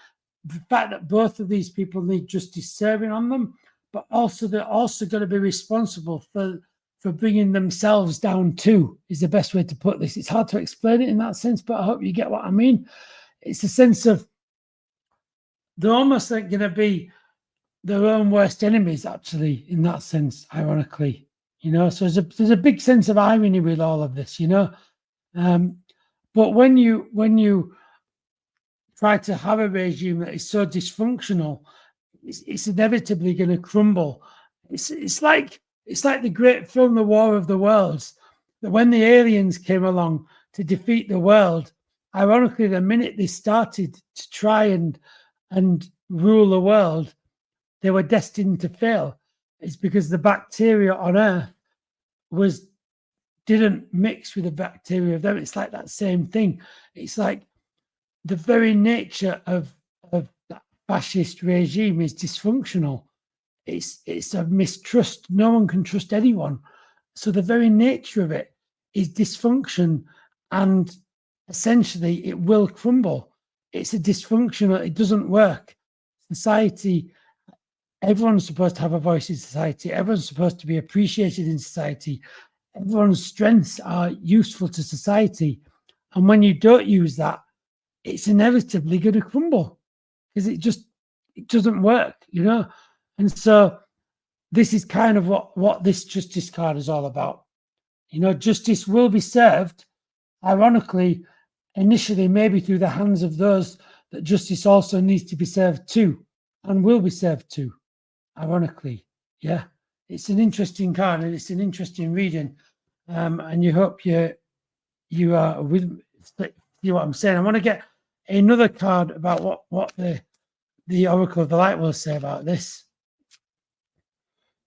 the fact that both of these people need justice serving on them, but also they're also going to be responsible for bringing themselves down too, is the best way to put this. It's hard to explain it in that sense, but I hope you get what I mean. It's a sense of they're almost like going to be their own worst enemies, actually, in that sense, ironically. So there's a big sense of irony with all of this, but when you try to have a regime that is so dysfunctional, it's inevitably going to crumble. It's like the great film The War of the Worlds, that when the aliens came along to defeat the world, ironically, the minute they started to try and rule the world, they were destined to fail. It's because the bacteria on Earth didn't mix with the bacteria of them. It's like that same thing. It's like the very nature of that fascist regime is dysfunctional. It's a mistrust. No one can trust anyone. So the very nature of it is dysfunction, and essentially it will crumble. It's a dysfunctional, it doesn't work. Society, everyone's supposed to have a voice in society. Everyone's supposed to be appreciated in society. Everyone's strengths are useful to society. And when you don't use that, it's inevitably going to crumble, because it doesn't work, And so this is kind of what this justice card is all about. Justice will be served, ironically, initially maybe through the hands of those that justice also needs to be served to, and will be served to, ironically. Yeah, it's an interesting card, and it's an interesting reading, and you hope you are with see what I'm saying. I want to get another card about what the Oracle of the Light will say about this.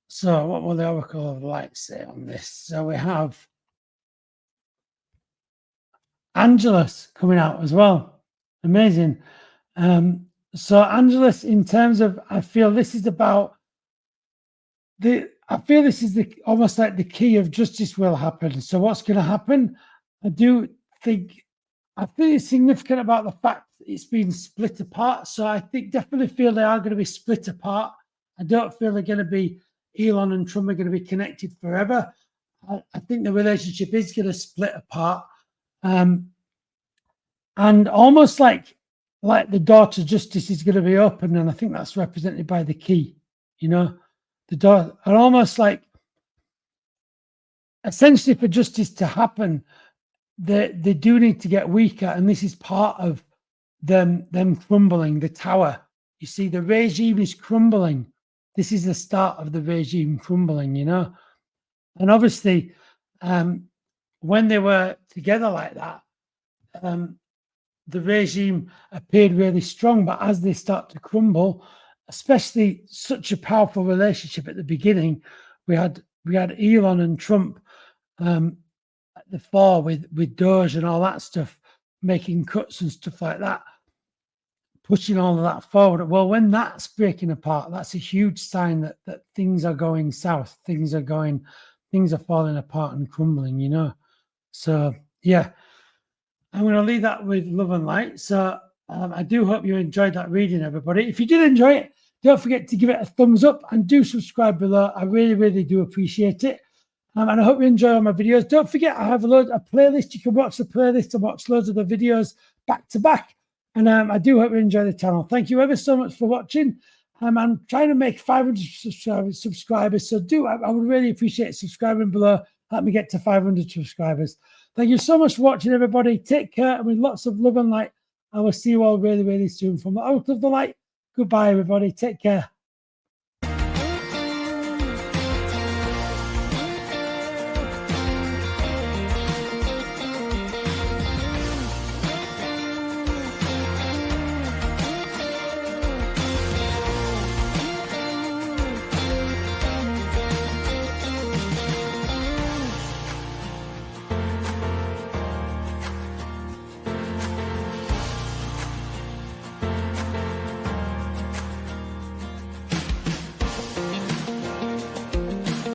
So what will the Oracle of the Light say on this? So we have Angelus coming out as well. Amazing. So Angelus, in terms of, I feel this is about almost like the key of justice will happen. So what's going to happen? I think it's significant about the fact it's been split apart. So I definitely feel they are going to be split apart. I don't feel they're going to be, Elon and Trump are going to be connected forever. I think the relationship is going to split apart. And almost like the door to justice is going to be open. And I think that's represented by the key, the door. And almost like, essentially, for justice to happen, they do need to get weaker, and this is part of them crumbling. The tower, you see, the regime is crumbling. This is the start of the regime crumbling, and obviously when they were together like that, the regime appeared really strong, but as they start to crumble, especially such a powerful relationship at the beginning, we had Elon and Trump at the fore with Doge and all that stuff, making cuts and stuff like that, pushing all of that forward. Well, when that's breaking apart, that's a huge sign that things are going south. Things are falling apart and crumbling, So yeah, I'm going to leave that with love and light. So I do hope you enjoyed that reading, everybody. If you did enjoy it, don't forget to give it a thumbs up and do subscribe below. I really, really do appreciate it. And I hope you enjoy all my videos. Don't forget, I have a playlist. You can watch the playlist and watch loads of the videos back to back. And I do hope you enjoy the channel. Thank you ever so much for watching. I'm trying to make 500 subscribers. So I would really appreciate subscribing below. Help me get to 500 subscribers. Thank you so much for watching, everybody. Take care, and with lots of love and light, I will see you all really, really soon. From the Oracle of the Light, goodbye, everybody. Take care.